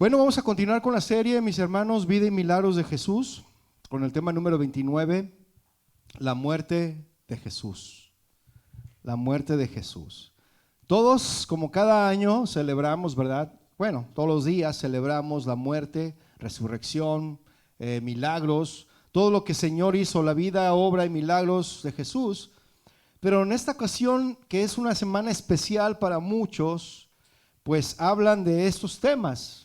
Bueno, vamos a continuar con la serie, mis hermanos, Vida y Milagros de Jesús, con el tema número 29, la muerte de Jesús. La muerte de Jesús. Todos, como cada año, celebramos, ¿verdad? Bueno, todos los días celebramos la muerte, resurrección, milagros, todo lo que el Señor hizo, la vida, obra y milagros de Jesús. Pero en esta ocasión, que es una semana especial para muchos, pues hablan de estos temas.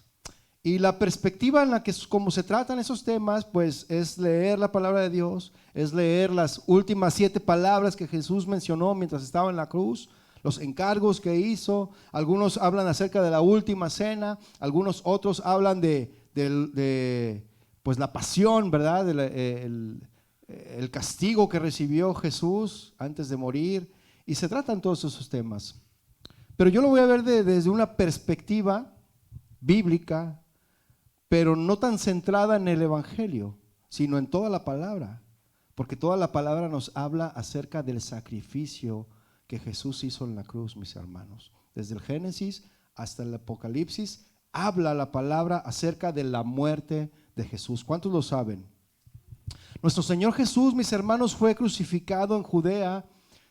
Y la perspectiva en la que como se tratan esos temas, pues es leer la palabra de Dios, es leer las últimas 7 palabras que Jesús mencionó mientras estaba en la cruz, los encargos que hizo. Algunos hablan acerca de la última cena, algunos otros hablan de pues la pasión, ¿verdad? El castigo que recibió Jesús antes de morir, y se tratan todos esos temas. Pero yo lo voy a ver desde una perspectiva bíblica, pero no tan centrada en el Evangelio, sino en toda la palabra, porque toda la palabra nos habla acerca del sacrificio que Jesús hizo en la cruz, mis hermanos. Desde el Génesis hasta el Apocalipsis, habla la palabra acerca de la muerte de Jesús. ¿Cuántos lo saben? Nuestro Señor Jesús, mis hermanos, fue crucificado en Judea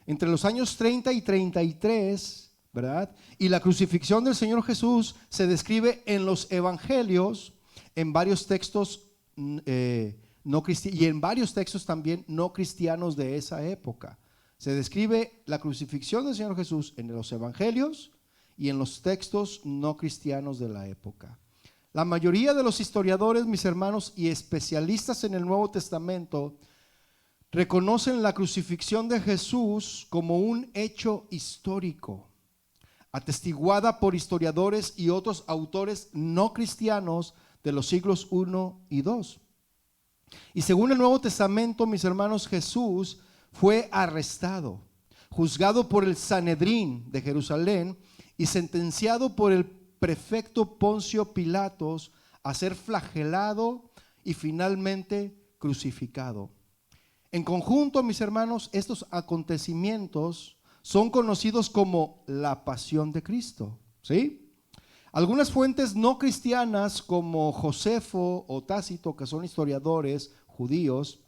entre los años 30 y 33, ¿verdad? Y la crucifixión del Señor Jesús se describe en los evangelios, en varios textos no cristianos, y en varios textos también no cristianos de esa época. Se describe la crucifixión del Señor Jesús en los evangelios y en los textos no cristianos de la época. La mayoría de los historiadores, mis hermanos, y especialistas en el Nuevo Testamento reconocen la crucifixión de Jesús como un hecho histórico, atestiguada por historiadores y otros autores no cristianos de los siglos I y II. Y según el Nuevo Testamento, mis hermanos, Jesús fue arrestado, juzgado por el Sanedrín de Jerusalén y sentenciado por el prefecto Poncio Pilatos a ser flagelado y finalmente crucificado. En conjunto, mis hermanos, estos acontecimientos son conocidos como la pasión de Cristo, ¿sí? Algunas fuentes no cristianas como Josefo o Tácito, que son historiadores judíos,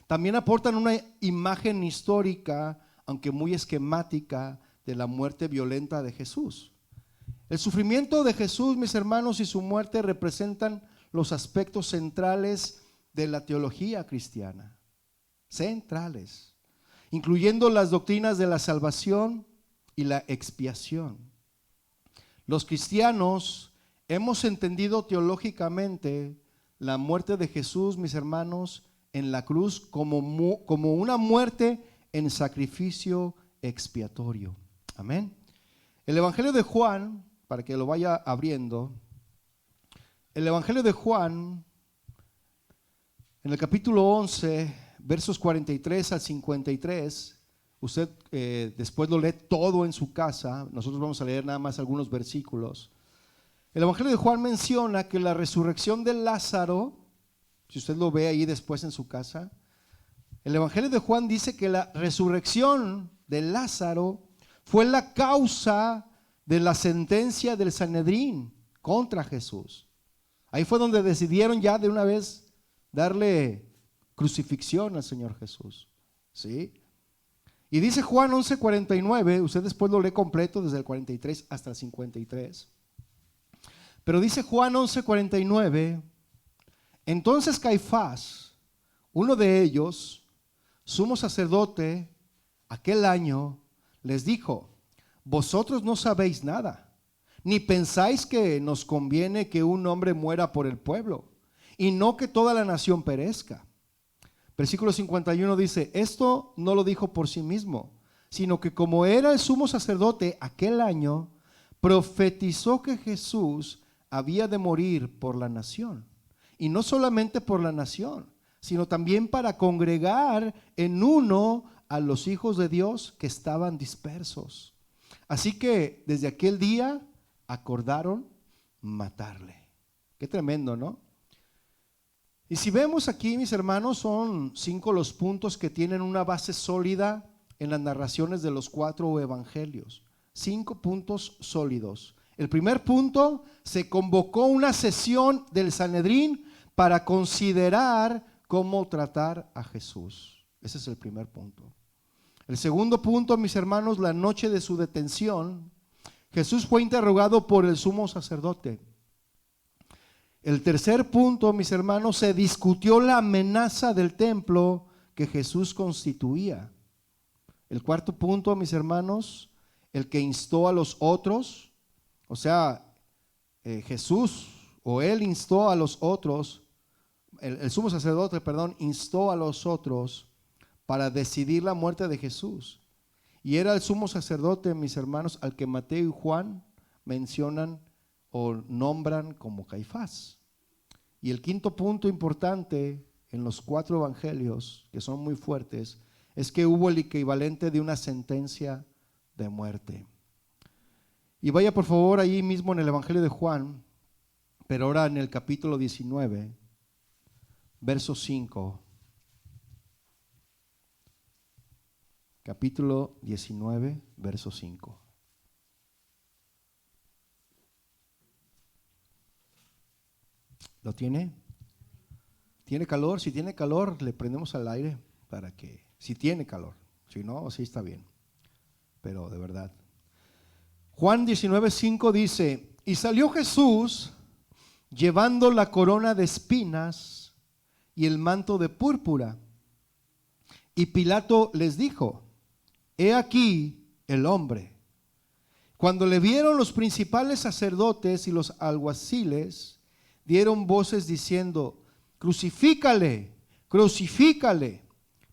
también aportan una imagen histórica, aunque muy esquemática, de la muerte violenta de Jesús. El sufrimiento de Jesús, mis hermanos, y su muerte representan los aspectos centrales de la teología cristiana, centrales, incluyendo las doctrinas de la salvación y la expiación. Los cristianos hemos entendido teológicamente la muerte de Jesús, mis hermanos, en la cruz como una muerte en sacrificio expiatorio. Amén. El Evangelio de Juan, para que lo vaya abriendo, el Evangelio de Juan, en el capítulo 11, versos 43 al 53, usted después lo lee todo en su casa. Nosotros vamos a leer nada más algunos versículos. El Evangelio de Juan menciona que la resurrección de Lázaro, si usted lo ve ahí después en su casa, el Evangelio de Juan dice que la resurrección de Lázaro fue la causa de la sentencia del Sanedrín contra Jesús. Ahí fue donde decidieron ya de una vez darle crucifixión al Señor Jesús, ¿sí? Y dice Juan 11:49, usted después lo lee completo desde el 43 hasta el 53. Pero dice Juan 11:49, entonces Caifás, uno de ellos, sumo sacerdote, aquel año, les dijo: vosotros no sabéis nada, ni pensáis que nos conviene que un hombre muera por el pueblo, y no que toda la nación perezca. Versículo 51 dice, esto no lo dijo por sí mismo, sino que como era el sumo sacerdote aquel año, profetizó que Jesús había de morir por la nación. Y no solamente por la nación, sino también para congregar en uno a los hijos de Dios que estaban dispersos. Así que desde aquel día acordaron matarle. Qué tremendo, ¿no? Y si vemos aquí, mis hermanos, son 5 los puntos que tienen una base sólida en las narraciones de los 4 evangelios. 5 puntos sólidos El primer punto, se convocó una sesión del Sanedrín para considerar cómo tratar a Jesús. Ese es el primer punto. El segundo punto, mis hermanos, la noche de su detención, Jesús fue interrogado por el sumo sacerdote. El tercer punto, mis hermanos, se discutió la amenaza del templo que Jesús constituía. El cuarto punto, mis hermanos, el que instó a los otros, o sea, Jesús o él instó a los otros, el sumo sacerdote, perdón, instó a los otros para decidir la muerte de Jesús. Y era el sumo sacerdote, mis hermanos, al que Mateo y Juan mencionan o nombran como Caifás. Y el quinto punto importante en los 4 evangelios, que son muy fuertes, es que hubo el equivalente de una sentencia de muerte. Y vaya por favor ahí mismo en el evangelio de Juan, pero ahora en el capítulo 19, verso 5. Capítulo 19, verso 5. ¿Lo tiene? ¿Tiene calor? Si tiene calor, le prendemos al aire para que, si tiene calor, si no, sí está bien, pero de verdad. Juan 19, 5 dice, y salió Jesús llevando la corona de espinas y el manto de púrpura. Y Pilato les dijo, he aquí el hombre. Cuando le vieron los principales sacerdotes y los alguaciles, dieron voces diciendo, crucifícale, crucifícale.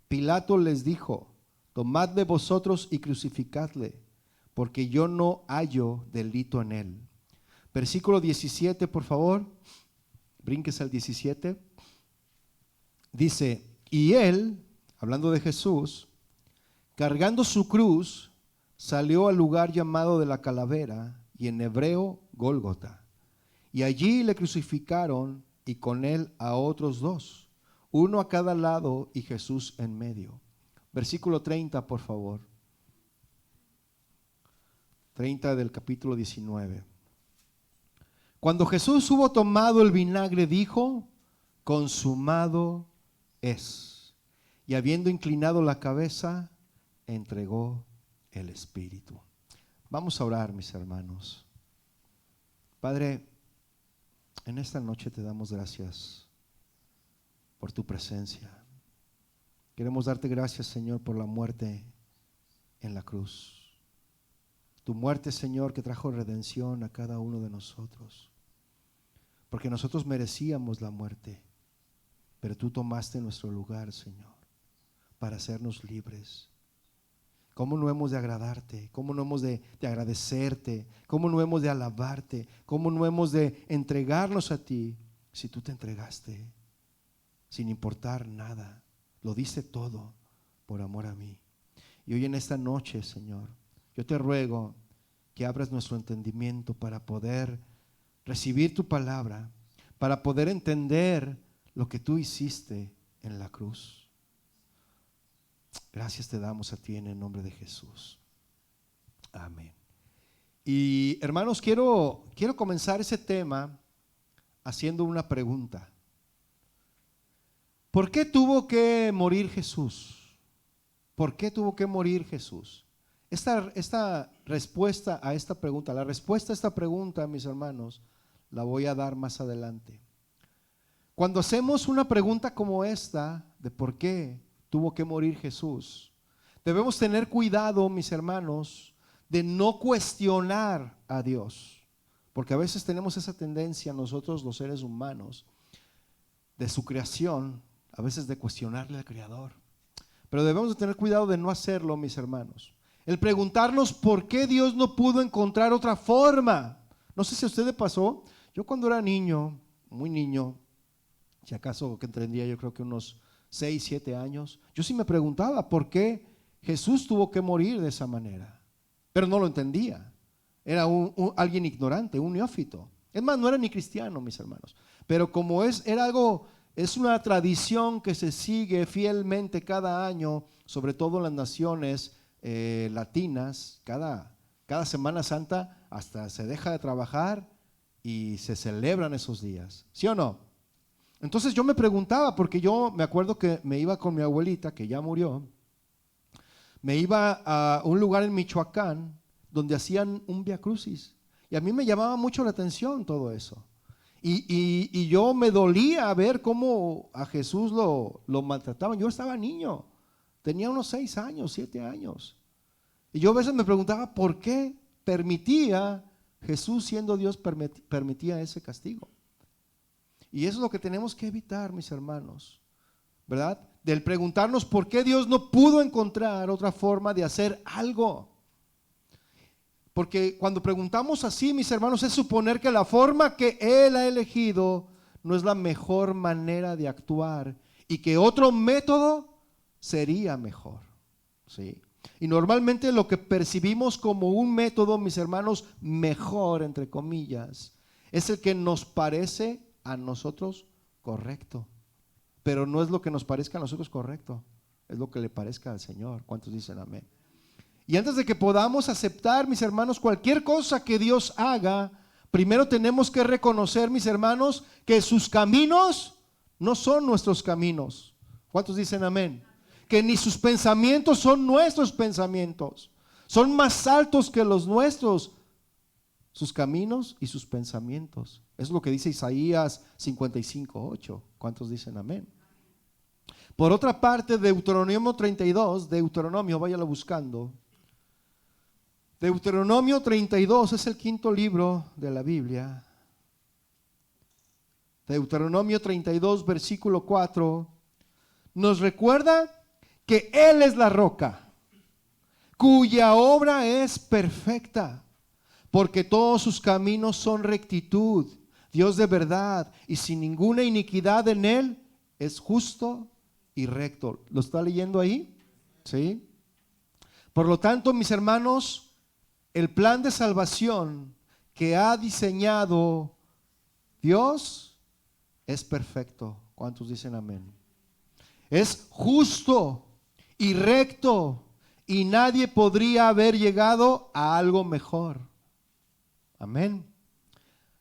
Pilato les dijo, tomadle vosotros y crucificadle, porque yo no hallo delito en él. Versículo 17, por favor, brínquese al 17. Dice, y él, hablando de Jesús, cargando su cruz, salió al lugar llamado de la calavera, y en hebreo Gólgota. Y allí le crucificaron, y con él a otros 2, uno a cada lado y Jesús en medio. Versículo 30, por favor. 30 del capítulo 19. Cuando Jesús hubo tomado el vinagre, dijo, consumado es. Y habiendo inclinado la cabeza, entregó el espíritu. Vamos a orar, mis hermanos. Padre, en esta noche te damos gracias por tu presencia. Queremos darte gracias, Señor, por la muerte en la cruz. Tu muerte, Señor, que trajo redención a cada uno de nosotros. Porque nosotros merecíamos la muerte, pero tú tomaste nuestro lugar, Señor, para hacernos libres. ¿Cómo no hemos de agradarte? ¿Cómo no hemos de agradecerte? ¿Cómo no hemos de alabarte? ¿Cómo no hemos de entregarnos a ti si tú te entregaste sin importar nada? Lo diste todo por amor a mí. Y hoy en esta noche, Señor, yo te ruego que abras nuestro entendimiento para poder recibir tu palabra, para poder entender lo que tú hiciste en la cruz. Gracias te damos a ti en el nombre de Jesús. Amén. Y hermanos, quiero comenzar ese tema haciendo una pregunta. ¿Por qué tuvo que morir Jesús? ¿Por qué tuvo que morir Jesús? Esta respuesta a esta pregunta, la respuesta a esta pregunta, mis hermanos, la voy a dar más adelante. Cuando hacemos una pregunta como esta, de por qué tuvo que morir Jesús, debemos tener cuidado, mis hermanos, de no cuestionar a Dios, porque a veces tenemos esa tendencia nosotros los seres humanos, de su creación, a veces de cuestionarle al Creador, pero debemos de tener cuidado de no hacerlo, mis hermanos. El preguntarnos por qué Dios no pudo encontrar otra forma. No sé si a usted le pasó. Yo cuando era niño, muy niño, si acaso que tendría yo creo que unos 6, 7 años, yo sí me preguntaba por qué Jesús tuvo que morir de esa manera, pero no lo entendía. Era alguien ignorante, un neófito. Es más, no era ni cristiano, mis hermanos, pero como es una tradición que se sigue fielmente cada año, sobre todo en las naciones latinas, cada Cada Semana Santa hasta se deja de trabajar y se celebran esos días, ¿sí o no? Entonces yo me preguntaba, porque yo me acuerdo que me iba con mi abuelita, que ya murió, me iba a un lugar en Michoacán donde hacían un Vía Crucis, y a mí me llamaba mucho la atención todo eso. Y yo me dolía ver cómo a Jesús lo maltrataban. Yo estaba niño, tenía unos 6 años, 7 años. Y yo a veces me preguntaba por qué permitía Jesús, siendo Dios, permitía ese castigo. Y eso es lo que tenemos que evitar, mis hermanos, ¿verdad? Del preguntarnos por qué Dios no pudo encontrar otra forma de hacer algo. Porque cuando preguntamos así, mis hermanos, es suponer que la forma que Él ha elegido no es la mejor manera de actuar y que otro método sería mejor, ¿sí? Y normalmente lo que percibimos como un método, mis hermanos, mejor, entre comillas, es el que nos parece a nosotros correcto. Pero no es lo que nos parezca a nosotros correcto, es lo que le parezca al Señor. ¿Cuántos dicen amén? Y antes de que podamos aceptar, mis hermanos, cualquier cosa que Dios haga, primero tenemos que reconocer, mis hermanos, que sus caminos no son nuestros caminos. ¿Cuántos dicen amén? Que ni sus pensamientos son nuestros pensamientos. Son más altos que los nuestros, sus caminos y sus pensamientos. Es lo que dice Isaías 55:8. ¿Cuántos dicen amén? Por otra parte, Deuteronomio 32, váyalo buscando. Deuteronomio 32 es el 5.º libro de la Biblia. Deuteronomio 32, versículo 4, nos recuerda que Él es la roca, cuya obra es perfecta, porque todos sus caminos son rectitud, Dios de verdad, y sin ninguna iniquidad en Él, es justo y recto. ¿Lo está leyendo ahí? ¿Sí? Por lo tanto, mis hermanos, el plan de salvación que ha diseñado Dios es perfecto. ¿Cuántos dicen amén? Es justo y recto, y nadie podría haber llegado a algo mejor. Amén.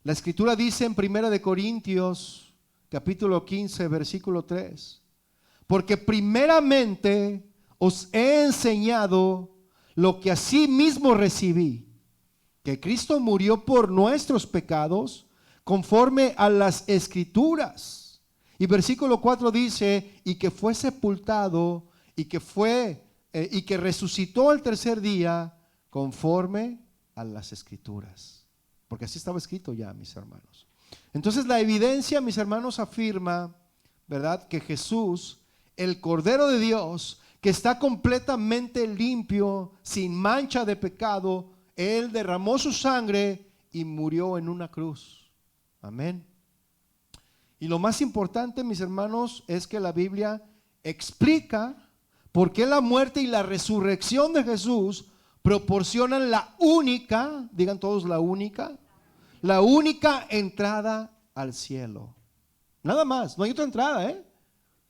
La Escritura dice en 1 Corintios capítulo 15, versículo 3, porque primeramente os he enseñado lo que asimismo recibí, que Cristo murió por nuestros pecados conforme a las Escrituras. Y versículo 4 dice, y que fue sepultado y que resucitó al tercer día conforme a las Escrituras. Porque así estaba escrito ya, mis hermanos. Entonces la evidencia, mis hermanos, afirma, ¿verdad?, que Jesús, el Cordero de Dios, que está completamente limpio, sin mancha de pecado, Él derramó su sangre y murió en una cruz. Amén. Y lo más importante, mis hermanos, es que la Biblia explica por qué la muerte y la resurrección de Jesús proporcionan la única, digan todos la única entrada al cielo. Nada más, no hay otra entrada, ¿eh?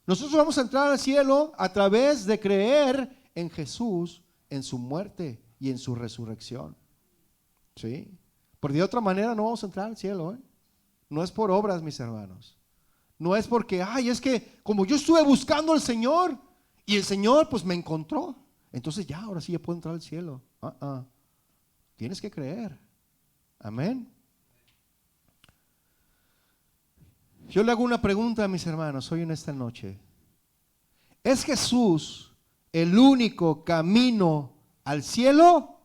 Nosotros vamos a entrar al cielo a través de creer en Jesús, en su muerte y en su resurrección. ¿Sí? Porque de otra manera no vamos a entrar al cielo, ¿eh? No es por obras, mis hermanos. No es porque, es que como yo estuve buscando al Señor y el Señor pues me encontró, entonces ahora sí ya puedo entrar al cielo. Tienes que creer. Amén. Yo le hago una pregunta a mis hermanos hoy en esta noche. ¿Es Jesús el único camino al cielo?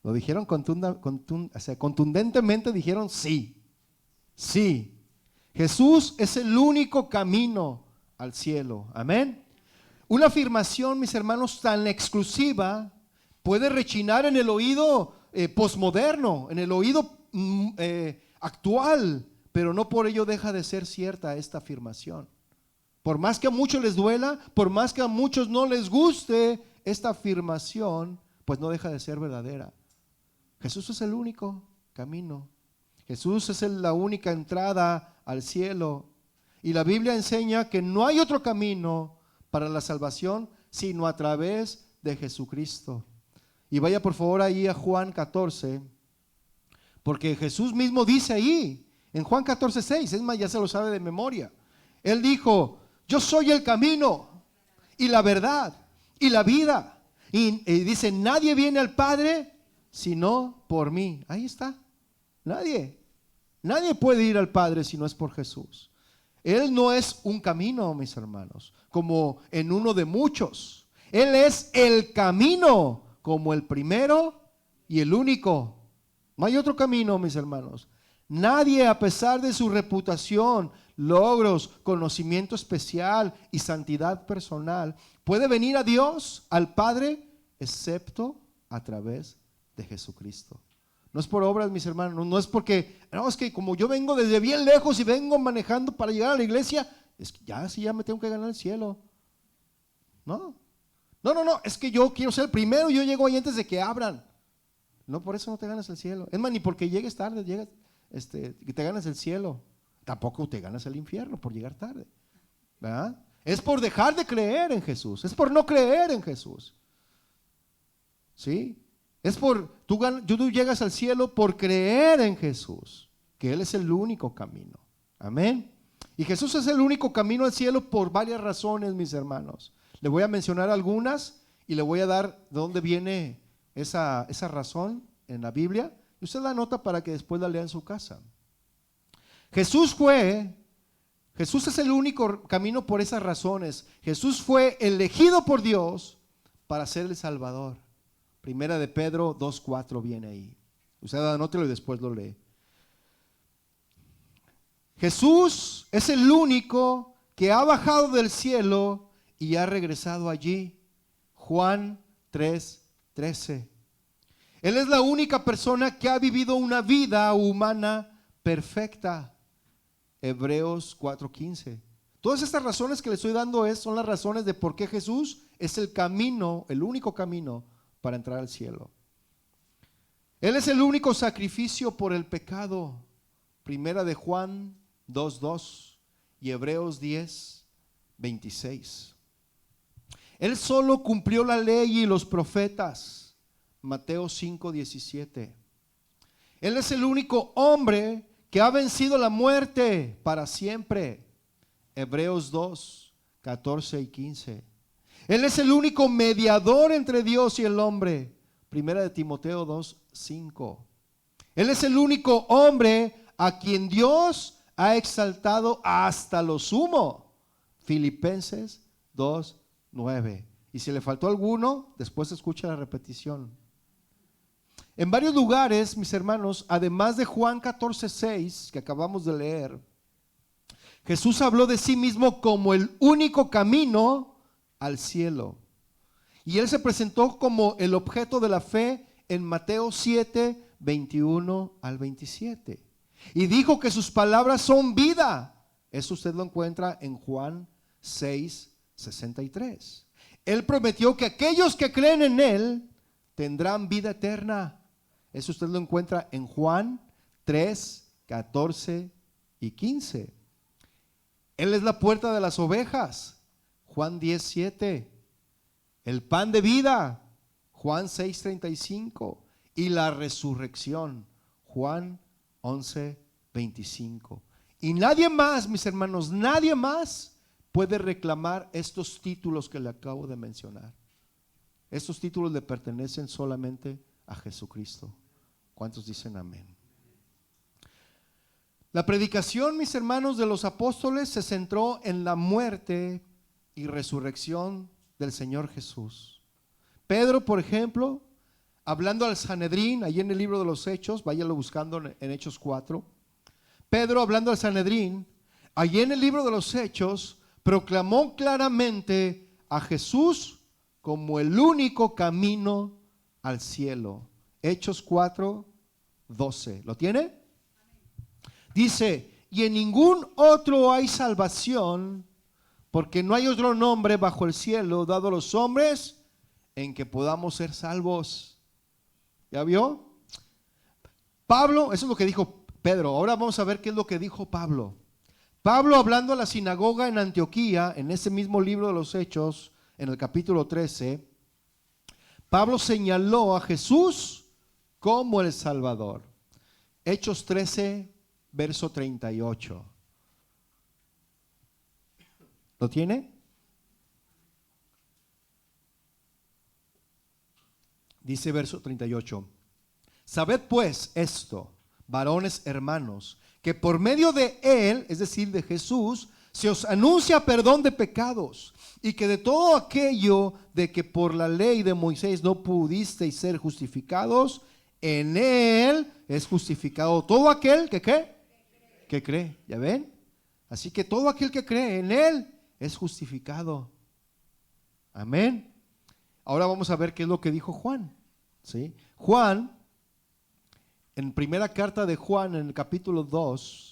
Lo dijeron contundentemente, dijeron sí. Sí. Jesús es el único camino al cielo. Amén. Una afirmación, mis hermanos, tan exclusiva puede rechinar en el oído posmoderno, en el oído actual, pero no por ello deja de ser cierta esta afirmación. Por más que a muchos les duela, por más que a muchos no les guste esta afirmación, pues no deja de ser verdadera. Jesús es el único camino. Jesús es la única entrada al cielo. Y la Biblia enseña que no hay otro camino para la salvación sino a través de Jesucristo. Y vaya por favor ahí a Juan 14, porque Jesús mismo dice ahí, en Juan 14:6, es más, ya se lo sabe de memoria. Él dijo, yo soy el camino y la verdad y la vida. Y dice, nadie viene al Padre sino por mí. Ahí está, nadie puede ir al Padre si no es por Jesús. Él no es un camino, mis hermanos, como en uno de muchos. Él es el camino, como el primero y el único. No hay otro camino, mis hermanos. Nadie, a pesar de su reputación, logros, conocimiento especial y santidad personal, puede venir a Dios, al Padre, excepto a través de Jesucristo. No es por obras, mis hermanos, no es porque, no, es que como yo vengo desde bien lejos y vengo manejando para llegar a la iglesia, es que ya me tengo que ganar el cielo. No, es que yo quiero ser el primero, yo llego ahí antes de que abran. No, por eso no te ganas el cielo. Es más, ni porque llegues tarde, que te ganas el cielo. Tampoco te ganas el infierno por llegar tarde, ¿verdad? Es por dejar de creer en Jesús, es por no creer en Jesús. ¿Sí? Es por, tú llegas al cielo por creer en Jesús, que Él es el único camino. Amén. Y Jesús es el único camino al cielo por varias razones, mis hermanos. Le voy a mencionar algunas y le voy a dar de dónde viene esa razón en la Biblia. Y usted la anota para que después la lea en su casa. Jesús es el único camino por esas razones. Jesús fue elegido por Dios para ser el Salvador. Primera de Pedro 2:4 viene ahí. Usted anótelo y después lo lee. Jesús es el único que ha bajado del cielo y ha regresado allí. Juan 3:13. Él es la única persona que ha vivido una vida humana perfecta. Hebreos 4:15. Todas estas razones que le estoy dando son las razones de por qué Jesús es el camino, el único camino para entrar al cielo. Él es el único sacrificio por el pecado. Primera de Juan 2:2 y Hebreos 10:26. Él solo cumplió la ley y los profetas. Mateo 5:17. Él es el único hombre que ha vencido la muerte para siempre. Hebreos 2:14 y 15. Él es el único mediador entre Dios y el hombre. Primera de Timoteo 2:5. Él es el único hombre a quien Dios ha exaltado hasta lo sumo. Filipenses 2:9. Y si le faltó alguno, después escucha la repetición. En varios lugares, mis hermanos, además de Juan 14:6 que acabamos de leer, Jesús habló de sí mismo como el único camino al cielo. Y Él se presentó como el objeto de la fe en Mateo 7:21 al 27. Y dijo que sus palabras son vida. Eso usted lo encuentra en Juan 6:63. Él prometió que aquellos que creen en Él tendrán vida eterna. Eso usted lo encuentra en Juan 3:14 y 15. Él es la puerta de las ovejas. Juan 10:7. El pan de vida. Juan 6:35. Y la resurrección. Juan 11:25. Y nadie más, mis hermanos, nadie más puede reclamar estos títulos que le acabo de mencionar. Estos títulos le pertenecen solamente a Jesucristo. ¿Cuántos dicen amén? La predicación, mis hermanos, de los apóstoles se centró en la muerte y resurrección del Señor Jesús. Pedro, por ejemplo, hablando al Sanedrín, ahí en el libro de los Hechos, váyalo buscando en Hechos 4. Pedro, hablando al Sanedrín, allí en el libro de los Hechos, proclamó claramente a Jesús como el único camino al cielo. Hechos 4:12. ¿Lo tiene? Dice, y en ningún otro hay salvación, porque no hay otro nombre bajo el cielo dado a los hombres en que podamos ser salvos. ¿Ya vio? Pablo, eso es lo que dijo Pedro. Ahora vamos a ver qué es lo que dijo Pablo. Pablo, hablando a la sinagoga en Antioquía, en ese mismo libro de los Hechos, en el capítulo 13, Pablo señaló a Jesús como el Salvador. Hechos 13, verso 38. ¿Lo tiene? Dice verso 38. Sabed pues esto, varones hermanos, que por medio de él, es decir, de Jesús, se os anuncia perdón de pecados, y que de todo aquello de que por la ley de Moisés no pudisteis ser justificados, en él es justificado todo aquel que ¿qué? Que cree. ¿Ya ven? Así que todo aquel que cree en él es justificado. Amén. Ahora vamos a ver qué es lo que dijo Juan. ¿Sí? Juan, en primera carta de Juan, en el capítulo 2,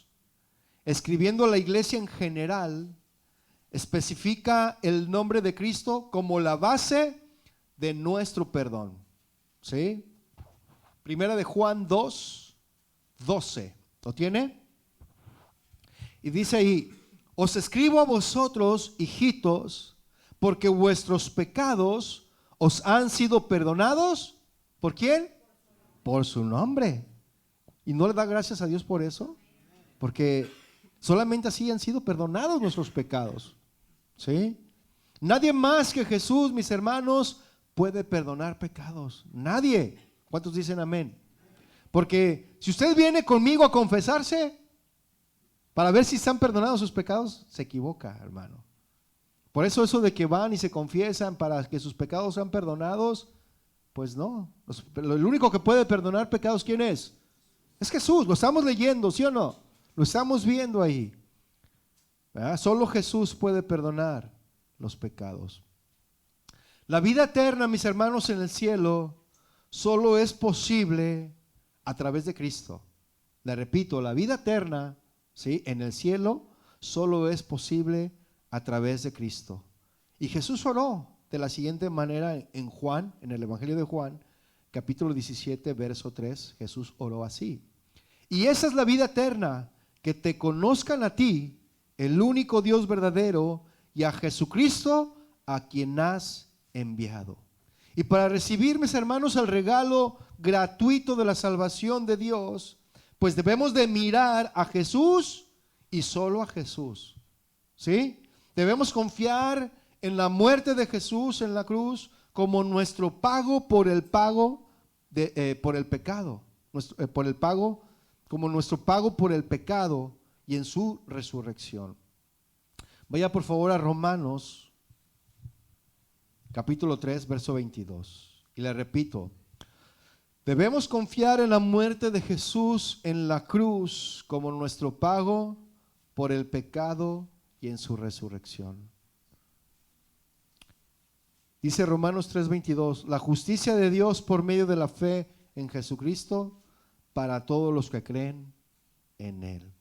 escribiendo a la iglesia en general, especifica el nombre de Cristo como la base de nuestro perdón. ¿Sí? Primera de Juan 2, 12. ¿Lo tiene? Y dice ahí: os escribo a vosotros, hijitos, porque vuestros pecados os han sido perdonados. ¿Por quién? Por su nombre. ¿Y no le da gracias a Dios por eso? Porque solamente así han sido perdonados nuestros pecados. ¿Sí? Nadie más que Jesús, mis hermanos, puede perdonar pecados. Nadie. ¿Cuántos dicen amén? Porque si usted viene conmigo a confesarse para ver si están perdonados sus pecados, se equivoca, hermano. Por eso de que van y se confiesan para que sus pecados sean perdonados, pues no. El único que puede perdonar pecados, ¿quién es? Es Jesús. Lo estamos leyendo, ¿sí o no? Lo estamos viendo ahí. ¿Verdad? Solo Jesús puede perdonar los pecados. La vida eterna, mis hermanos, en el cielo solo es posible a través de Cristo. Le repito, la vida eterna, ¿sí?, en el cielo solo es posible a través de Cristo. Y Jesús oró de la siguiente manera en Juan, en el Evangelio de Juan, capítulo 17, verso 3. Jesús oró así: y esa es la vida eterna, que te conozcan a ti, el único Dios verdadero, y a Jesucristo, a quien has enviado. Y para recibir, mis hermanos, el regalo gratuito de la salvación de Dios, pues debemos de mirar a Jesús y solo a Jesús. ¿Sí? Debemos confiar en la muerte de Jesús en la cruz como nuestro pago por el pago por el pecado, como nuestro pago por el pecado, y en su resurrección. Vaya por favor a Romanos capítulo 3, verso 22. Y le repito, debemos confiar en la muerte de Jesús en la cruz como nuestro pago por el pecado y en su resurrección. Dice Romanos 3:22, la justicia de Dios por medio de la fe en Jesucristo para todos los que creen en Él.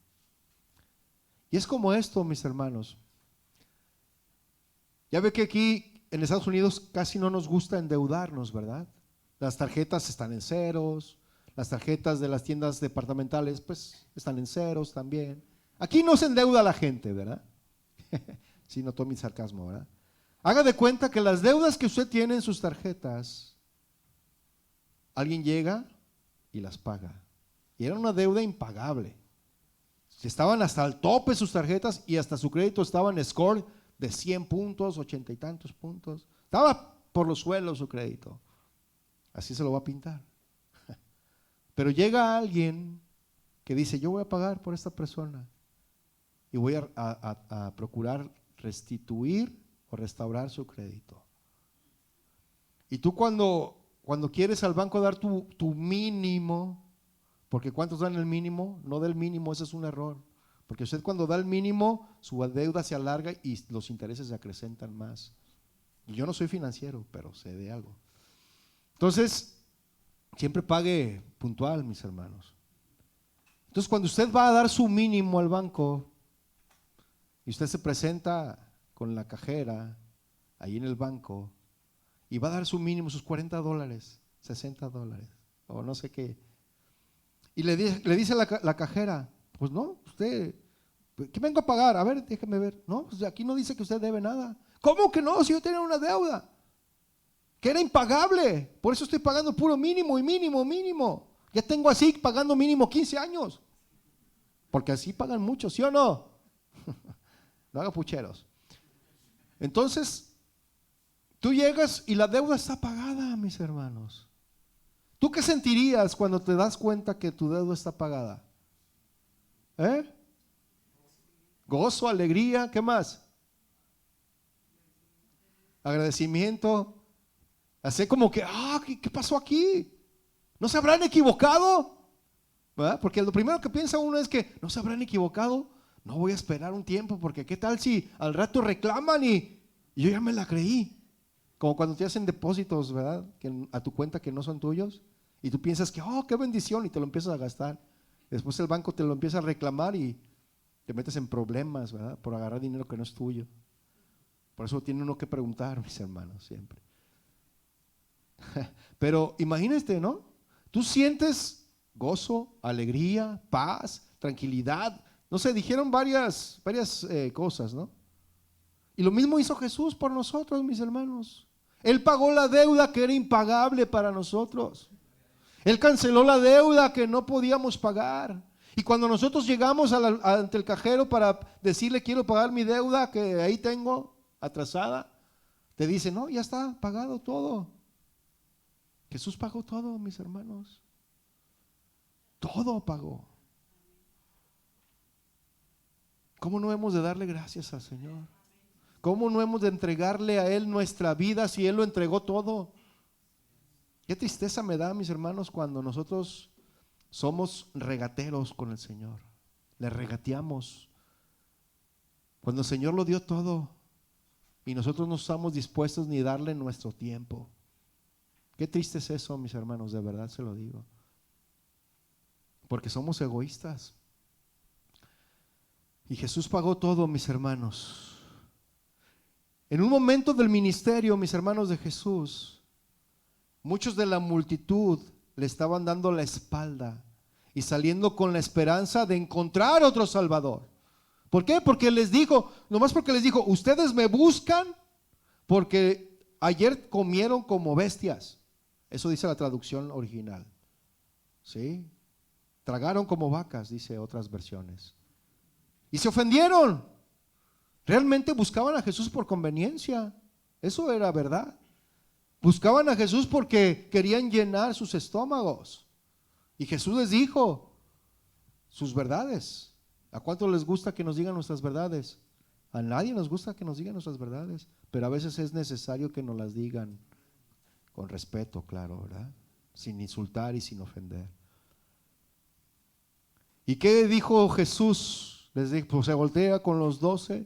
Y es como esto, mis hermanos. Ya ve que aquí en Estados Unidos casi no nos gusta endeudarnos, ¿verdad? Las tarjetas están en ceros, las tarjetas de las tiendas departamentales pues están en ceros también. Aquí no se endeuda la gente, ¿verdad? Sí, notó mi sarcasmo, ¿verdad? Haga de cuenta que las deudas que usted tiene en sus tarjetas, alguien llega y las paga. Y era una deuda impagable. Estaban hasta el tope sus tarjetas y hasta su crédito estaba en score de 100 puntos, 80 y tantos puntos. Estaba por los suelos su crédito. Así se lo va a pintar. Pero llega alguien que dice, yo voy a pagar por esta persona y voy a procurar restituir o restaurar su crédito. Y tú cuando quieres al banco dar tu mínimo, porque ¿cuántos dan el mínimo? No da el mínimo, ese es un error. Porque usted cuando da el mínimo, su deuda se alarga y los intereses se acrecentan más. Y yo no soy financiero, pero sé de algo. Entonces, siempre pague puntual, mis hermanos. Entonces, cuando usted va a dar su mínimo al banco y usted se presenta con la cajera ahí en el banco y va a dar su mínimo, sus $40, $60 o no sé qué, y le dice la cajera, pues no, usted, ¿qué vengo a pagar? A ver, déjeme ver. No, pues aquí no dice que usted debe nada. ¿Cómo que no? Si yo tenía una deuda. que era impagable. Por eso estoy pagando puro mínimo y mínimo, mínimo. Ya tengo así pagando mínimo 15 años. Porque así pagan mucho, ¿sí o no? No haga pucheros. Entonces, tú llegas y la deuda está pagada, mis hermanos. ¿Tú qué sentirías cuando te das cuenta que tu deuda está pagada? Gozo, alegría, ¿qué más? Agradecimiento. Hacer como que, ¿qué pasó aquí? ¿No se habrán equivocado? ¿Verdad? Porque lo primero que piensa uno es que no se habrán equivocado. No voy a esperar un tiempo, porque qué tal si al rato reclaman y yo ya me la creí. Como cuando te hacen depósitos, ¿verdad? A tu cuenta que no son tuyos. Y tú piensas que, qué bendición, y te lo empiezas a gastar. Después el banco te lo empieza a reclamar y te metes en problemas, ¿verdad? Por agarrar dinero que no es tuyo. Por eso tiene uno que preguntar, mis hermanos, siempre. Pero imagínate, ¿no? Tú sientes gozo, alegría, paz, tranquilidad. No sé, dijeron varias cosas, ¿no? Y lo mismo hizo Jesús por nosotros, mis hermanos. Él pagó la deuda que era impagable para nosotros. Él canceló la deuda que no podíamos pagar. Y cuando nosotros llegamos ante el cajero para decirle quiero pagar mi deuda que ahí tengo atrasada, te dice, no, ya está pagado todo. Jesús pagó todo, mis hermanos. Todo pagó. ¿Cómo no hemos de darle gracias al Señor? ¿Cómo no hemos de entregarle a Él nuestra vida si Él lo entregó todo? Qué tristeza me da, mis hermanos, cuando nosotros somos regateros con el Señor. Le regateamos. Cuando el Señor lo dio todo y nosotros no estamos dispuestos ni darle nuestro tiempo. Qué triste es eso, mis hermanos, de verdad se lo digo. Porque somos egoístas. Y Jesús pagó todo, mis hermanos. En un momento del ministerio, mis hermanos, de Jesús, muchos de la multitud le estaban dando la espalda y saliendo con la esperanza de encontrar otro Salvador. ¿Por qué? Porque les dijo, nomás porque les dijo, ustedes me buscan porque ayer comieron como bestias. Eso dice la traducción original. ¿Sí? Tragaron como vacas, dice otras versiones. Y se ofendieron. Realmente buscaban a Jesús por conveniencia. Eso era verdad. Buscaban a Jesús porque querían llenar sus estómagos. Y Jesús les dijo sus verdades. ¿A cuánto les gusta que nos digan nuestras verdades? A nadie nos gusta que nos digan nuestras verdades, pero a veces es necesario que nos las digan con respeto, claro, ¿verdad? Sin insultar y sin ofender. ¿Y qué dijo Jesús? Les dijo, pues se voltea con los 12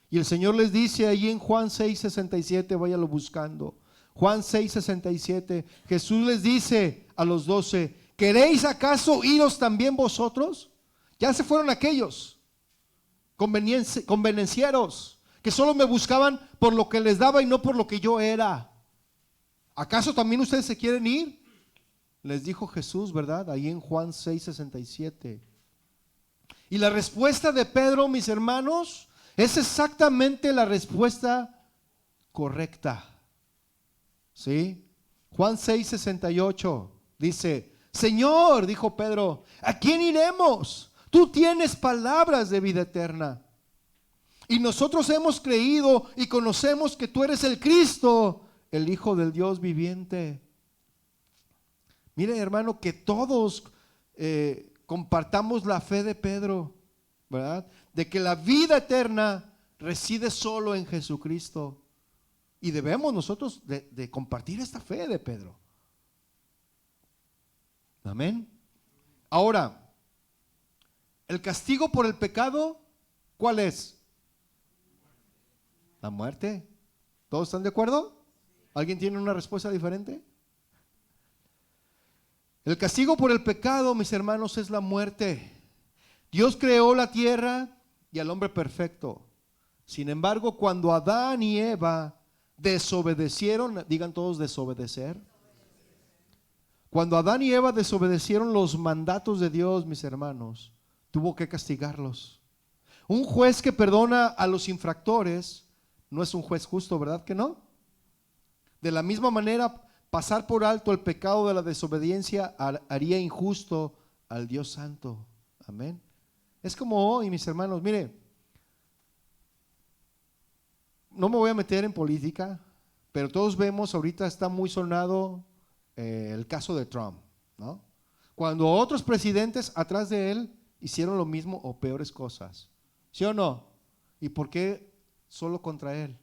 y el Señor les dice ahí en Juan 6:67, váyalo buscando. Juan 6:67, Jesús les dice a los 12, ¿queréis acaso iros también vosotros? Ya se fueron aquellos convenencieros que solo me buscaban por lo que les daba y no por lo que yo era. ¿Acaso también ustedes se quieren ir? Les dijo Jesús, ¿verdad? Ahí en Juan 6:67. Y la respuesta de Pedro, mis hermanos, es exactamente la respuesta correcta. ¿Sí? Juan 6:68 dice, Señor, dijo Pedro, ¿a quién iremos? Tú tienes palabras de vida eterna. Y nosotros hemos creído y conocemos que tú eres el Cristo, el Hijo del Dios viviente. Mire, hermano, que todos compartamos la fe de Pedro, ¿verdad? De que la vida eterna reside solo en Jesucristo. Y debemos nosotros de compartir esta fe de Pedro. Amén. Ahora, el castigo por el pecado, ¿cuál es? La muerte. ¿Todos están de acuerdo? ¿Alguien tiene una respuesta diferente? El castigo por el pecado, mis hermanos, es la muerte. Dios creó la tierra y al hombre perfecto. Sin embargo, cuando Adán y Eva desobedecieron, digan todos desobedecer. Cuando Adán y Eva desobedecieron los mandatos de Dios, mis hermanos, tuvo que castigarlos. Un juez que perdona a los infractores no es un juez justo, ¿verdad que no? De la misma manera, pasar por alto el pecado de la desobediencia haría injusto al Dios Santo. Amén. Es como hoy, mis hermanos, mire, no me voy a meter en política, pero todos vemos, ahorita está muy sonado el caso de Trump, ¿no? Cuando otros presidentes atrás de él hicieron lo mismo o peores cosas. ¿Sí o no? ¿Y por qué solo contra él?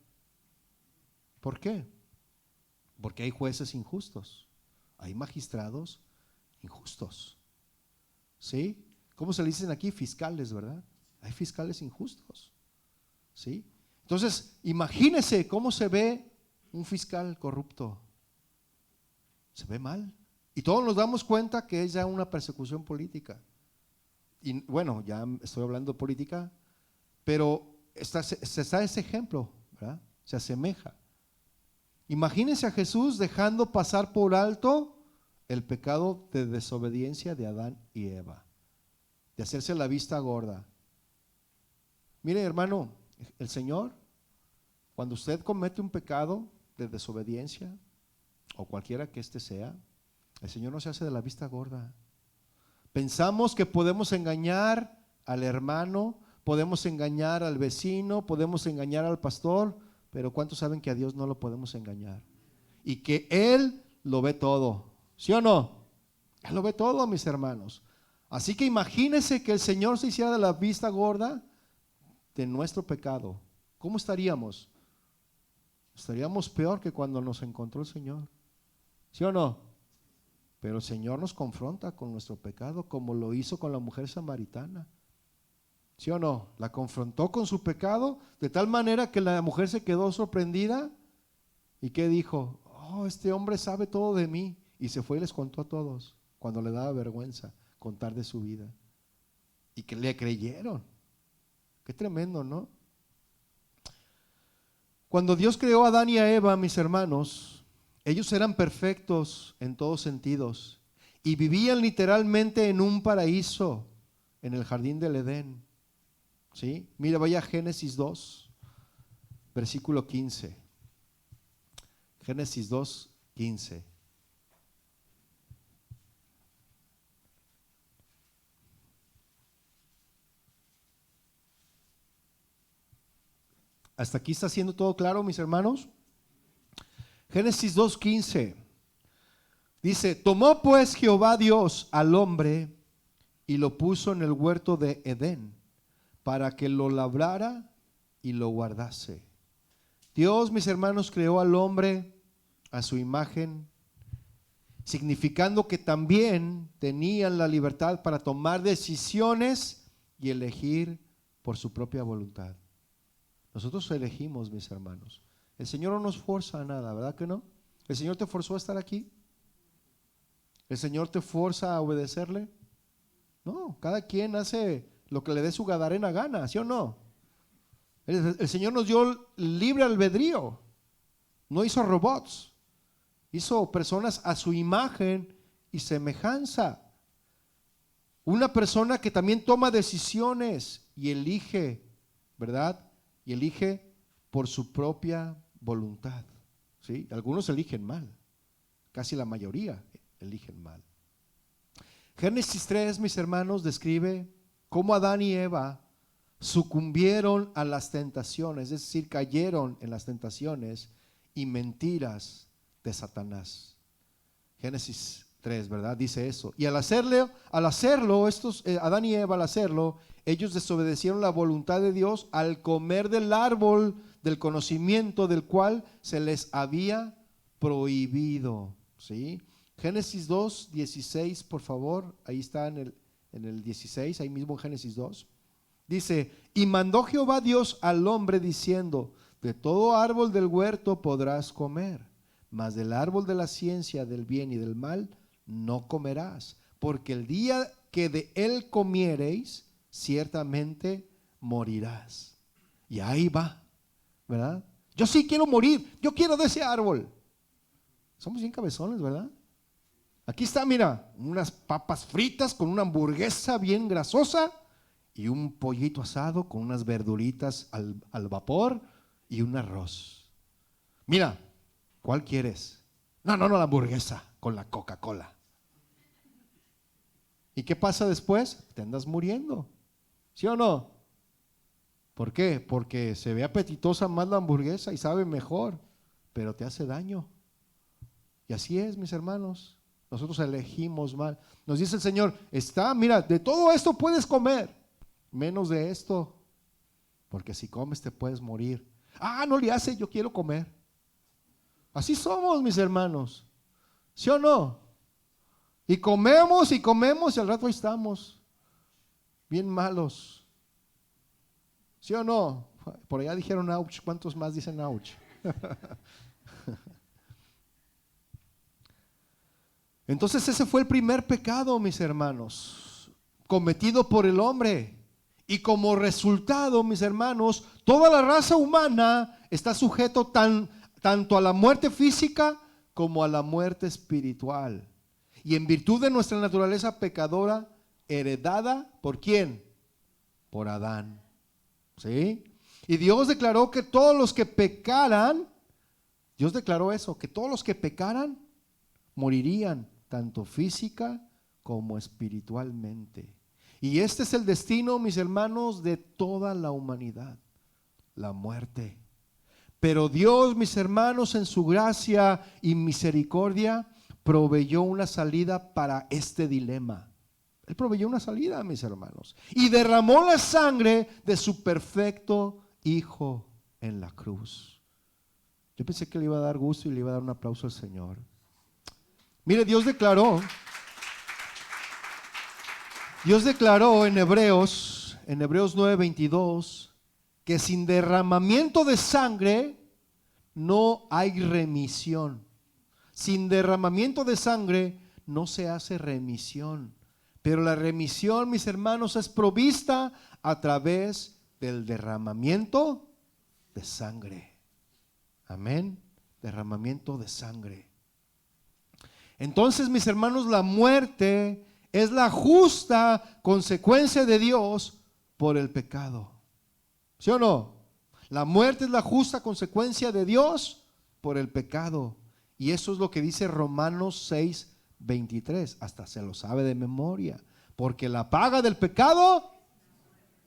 ¿Por qué? Porque hay jueces injustos, hay magistrados injustos. ¿Sí? ¿Cómo se le dicen aquí? Fiscales, ¿verdad? Hay fiscales injustos. ¿Sí? Entonces, imagínese cómo se ve un fiscal corrupto. Se ve mal. Y todos nos damos cuenta que es ya una persecución política. Y bueno, ya estoy hablando de política, pero está ese ejemplo, ¿verdad? Se asemeja. Imagínense a Jesús dejando pasar por alto el pecado de desobediencia de Adán y Eva, de hacerse la vista gorda. Mire, hermano, el Señor, cuando usted comete un pecado de desobediencia, o cualquiera que éste sea, el Señor no se hace de la vista gorda. Pensamos que podemos engañar al hermano, podemos engañar al vecino, podemos engañar al pastor, pero ¿cuántos saben que a Dios no lo podemos engañar? Y que Él lo ve todo, ¿sí o no? Él lo ve todo, mis hermanos. Así que imagínense que el Señor se hiciera de la vista gorda de nuestro pecado. ¿Cómo estaríamos? Estaríamos peor que cuando nos encontró el Señor, ¿sí o no? Pero el Señor nos confronta con nuestro pecado como lo hizo con la mujer samaritana. ¿Sí o no? La confrontó con su pecado de tal manera que la mujer se quedó sorprendida. ¿Y qué dijo? Oh, este hombre sabe todo de mí. Y se fue y les contó a todos cuando le daba vergüenza contar de su vida. Y que le creyeron. Qué tremendo, ¿no? Cuando Dios creó a Adán y a Eva, mis hermanos, ellos eran perfectos en todos sentidos y vivían literalmente en un paraíso, en el jardín del Edén. ¿Sí? Mira, vaya a Génesis 2, versículo 15. Génesis 2, 15. ¿Hasta aquí está siendo todo claro, mis hermanos? Génesis 2:15 dice: tomó pues Jehová Dios al hombre y lo puso en el huerto de Edén para que lo labrara y lo guardase. Dios, mis hermanos, creó al hombre a su imagen, significando que también tenían la libertad para tomar decisiones y elegir por su propia voluntad. Nosotros elegimos, mis hermanos. El Señor no nos forza a nada, ¿verdad que no? ¿El Señor te forzó a estar aquí? ¿El Señor te forza a obedecerle? No, cada quien hace lo que le dé su gadarena gana, ¿sí o no? El Señor nos dio libre albedrío, no hizo robots, hizo personas a su imagen y semejanza. Una persona que también toma decisiones y elige, ¿verdad? Y elige por su propia voluntad, ¿sí? Algunos eligen mal, casi la mayoría eligen mal. Génesis 3, mis hermanos, describe cómo Adán y Eva sucumbieron a las tentaciones, es decir, cayeron en las tentaciones y mentiras de Satanás. Génesis 3, ¿verdad? Dice eso. Y al hacerlo, Adán y Eva, al hacerlo, ellos desobedecieron la voluntad de Dios al comer del árbol del conocimiento del cual se les había prohibido, ¿sí? Génesis 2, 16, por favor, ahí está en el 16, ahí mismo en Génesis 2. Dice: y mandó Jehová Dios al hombre diciendo: de todo árbol del huerto podrás comer, mas del árbol de la ciencia del bien y del mal no comerás, porque el día que de él comiereis, ciertamente morirás. Y ahí va, ¿verdad? Yo sí quiero morir, yo quiero de ese árbol. Somos bien cabezones, ¿verdad? Aquí está, mira, unas papas fritas con una hamburguesa bien grasosa y un pollito asado con unas verduritas al vapor y un arroz. Mira, ¿Cuál quieres? No, la hamburguesa con la Coca-Cola. ¿Y qué pasa después? Te andas muriendo, ¿sí o no? ¿Por qué? Porque se ve apetitosa más la hamburguesa y sabe mejor, pero te hace daño. Y así es, mis hermanos. Nosotros elegimos mal. Nos dice el Señor, mira, de todo esto puedes comer, menos de esto, porque si comes te puedes morir. No le hace, yo quiero comer. Así somos, mis hermanos, ¿sí o no? Y comemos y al rato ahí estamos, bien malos, ¿sí o no? Por allá dijeron ouch, ¿cuántos más dicen ouch? Entonces ese fue el primer pecado, mis hermanos, cometido por el hombre. Y como resultado, mis hermanos, toda la raza humana está sujeto tanto a la muerte física como a la muerte espiritual. Y en virtud de nuestra naturaleza pecadora, heredada, ¿por quién? Por Adán. ¿Sí? Y Dios declaró que todos los que pecaran, Dios declaró eso, que todos los que pecaran morirían, tanto física como espiritualmente. Y este es el destino, mis hermanos, de toda la humanidad, la muerte. Pero Dios, mis hermanos, en su gracia y misericordia, proveyó una salida para este dilema. Él proveyó una salida, mis hermanos, y derramó la sangre de su perfecto Hijo en la cruz. Yo pensé que le iba a dar gusto y le iba a dar un aplauso al Señor. Mire, Dios declaró en Hebreos 9:22, que sin derramamiento de sangre no hay remisión. Sin derramamiento de sangre no se hace remisión. Pero la remisión, mis hermanos, es provista a través del derramamiento de sangre. Amén. Derramamiento de sangre. Entonces, mis hermanos, la muerte es la justa consecuencia de Dios por el pecado. ¿Sí o no? La muerte es la justa consecuencia de Dios por el pecado. Y eso es lo que dice Romanos 6:23. Hasta se lo sabe de memoria. Porque la paga del pecado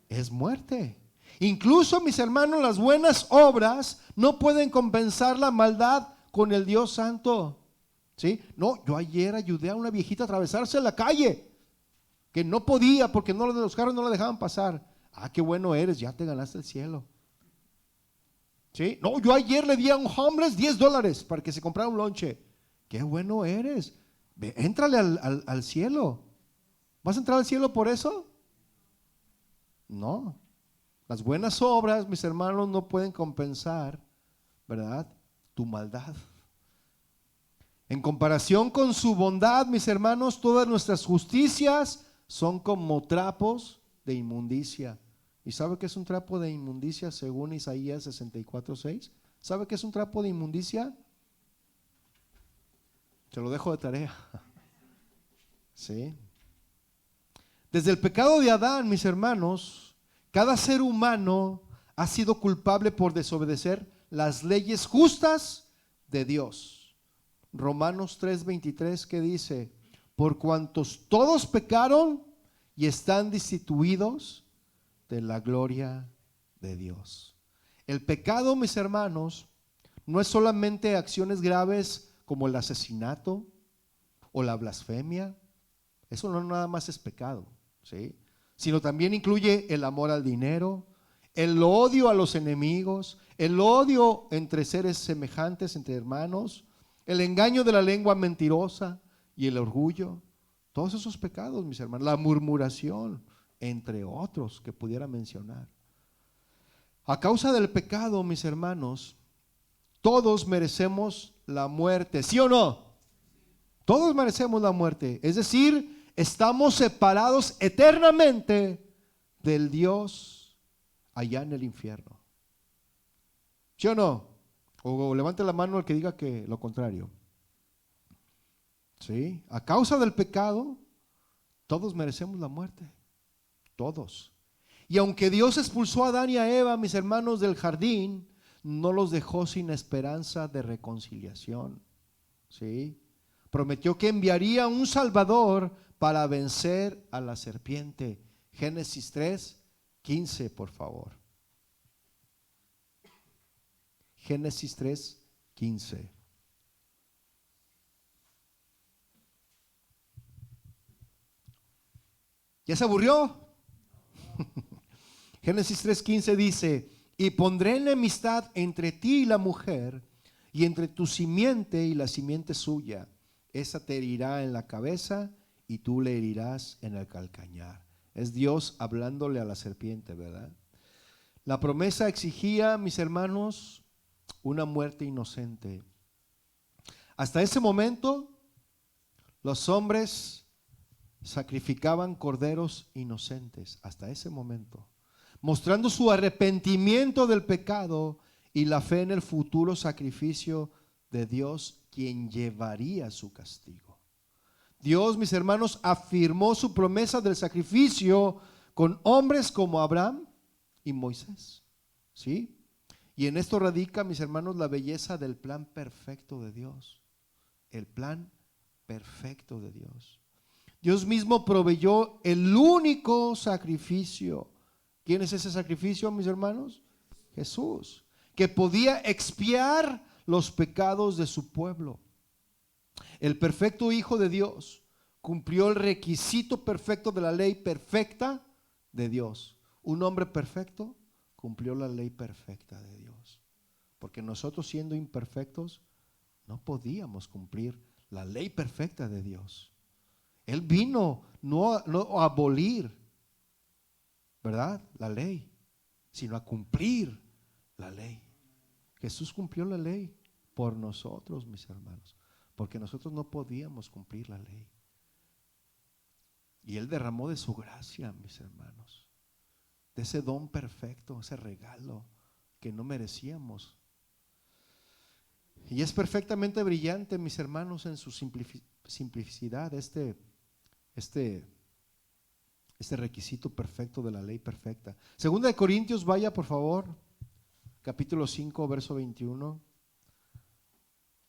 es muerte. Incluso, mis hermanos, las buenas obras no pueden compensar la maldad con el Dios Santo. ¿Sí? No, yo ayer ayudé a una viejita a atravesarse la calle, que no podía porque los carros no la dejaban pasar. Qué bueno eres, ya te ganaste el cielo. ¿Sí? No, yo ayer le di a un homeless $10 para que se comprara un lonche. Qué bueno eres. Éntrale al cielo. ¿Vas a entrar al cielo por eso? No. Las buenas obras, mis hermanos, no pueden compensar, ¿verdad?, tu maldad. En comparación con su bondad, mis hermanos, todas nuestras justicias son como trapos de inmundicia. ¿Y sabe qué es un trapo de inmundicia según Isaías 64:6? ¿Sabe qué es un trapo de inmundicia? Se lo dejo de tarea. ¿Sí? Desde el pecado de Adán, mis hermanos, cada ser humano ha sido culpable por desobedecer las leyes justas de Dios. Romanos 3:23, que dice: por cuantos todos pecaron y están destituidos de la gloria de Dios. El pecado, mis hermanos, no es solamente acciones graves como el asesinato o la blasfemia. Eso no nada más es pecado, ¿sí?, sino también incluye el amor al dinero, el odio a los enemigos, el odio entre seres semejantes, entre hermanos, el engaño de la lengua mentirosa y el orgullo. Todos esos pecados, mis hermanos, la murmuración, entre otros que pudiera mencionar. A causa del pecado, mis hermanos, todos merecemos la muerte, ¿sí o no? Todos merecemos la muerte, es decir, estamos separados eternamente del Dios allá en el infierno. ¿Sí o no? O levante la mano el que diga que lo contrario. ¿Sí? A causa del pecado, todos merecemos la muerte. Todos. Y aunque Dios expulsó a Adán y a Eva, mis hermanos, del jardín, no los dejó sin esperanza de reconciliación. ¿Sí? Prometió que enviaría un Salvador para vencer a la serpiente. Génesis 3:15, por favor. Génesis 3:15. ¿Ya se aburrió? Génesis 3:15 dice: y pondré enemistad entre ti y la mujer, y entre tu simiente y la simiente suya. Esa te herirá en la cabeza y tú le herirás en el calcañar. Es Dios hablándole a la serpiente, ¿verdad? La promesa exigía, mis hermanos, una muerte inocente. Hasta ese momento, los hombres sacrificaban corderos inocentes, hasta ese momento, mostrando su arrepentimiento del pecado y la fe en el futuro sacrificio de Dios, quien llevaría su castigo. Dios, mis hermanos, afirmó su promesa del sacrificio con hombres como Abraham y Moisés, ¿sí? Y en esto radica, mis hermanos, la belleza del plan perfecto de Dios. El plan perfecto de Dios. Dios mismo proveyó el único sacrificio. ¿Quién es ese sacrificio, mis hermanos? Jesús, que podía expiar los pecados de su pueblo. El perfecto Hijo de Dios cumplió el requisito perfecto de la ley perfecta de Dios. Un hombre perfecto cumplió la ley perfecta de Dios. Porque nosotros, siendo imperfectos, no podíamos cumplir la ley perfecta de Dios. Él vino no a abolir, ¿verdad?, la ley, sino a cumplir la ley. Jesús cumplió la ley por nosotros, mis hermanos, porque nosotros no podíamos cumplir la ley. Y Él derramó de su gracia, mis hermanos, de ese don perfecto, ese regalo que no merecíamos. Y es perfectamente brillante, mis hermanos, en su simplicidad, este requisito perfecto de la ley perfecta. Segunda de Corintios, vaya por favor, capítulo 5, verso 21.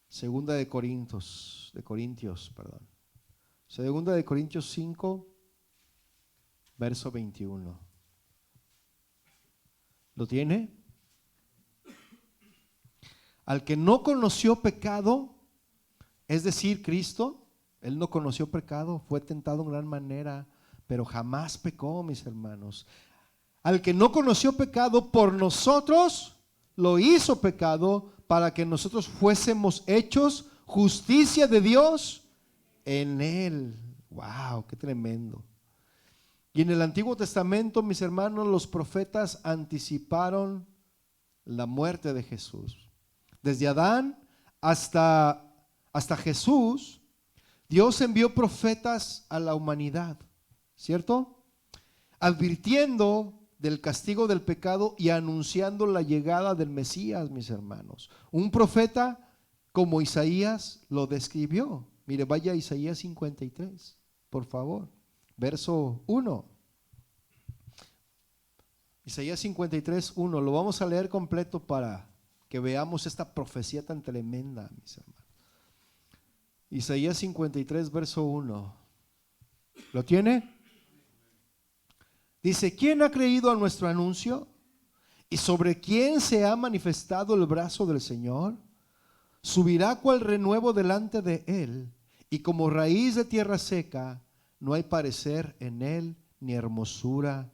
Segunda de Corintios, perdón. Segunda de Corintios 5, verso 21. ¿Lo tiene? Al que no conoció pecado, es decir, Cristo, Él no conoció pecado, fue tentado en gran manera, pero jamás pecó, mis hermanos. Al que no conoció pecado, por nosotros lo hizo pecado, para que nosotros fuésemos hechos justicia de Dios en Él. Wow, qué tremendo. Y en el Antiguo Testamento, mis hermanos, los profetas anticiparon la muerte de Jesús. Desde Adán hasta Jesús, Dios envió profetas a la humanidad, ¿cierto? Advirtiendo del castigo del pecado y anunciando la llegada del Mesías, mis hermanos. Un profeta como Isaías lo describió. Mire, vaya a Isaías 53, por favor, verso 1. Isaías 53, 1. Lo vamos a leer completo para que veamos esta profecía tan tremenda, mis hermanos. Isaías 53, verso 1. ¿Lo tiene? Dice: ¿quién ha creído a nuestro anuncio? ¿Y sobre quién se ha manifestado el brazo del Señor? Subirá cual renuevo delante de él, y como raíz de tierra seca, no hay parecer en él ni hermosura.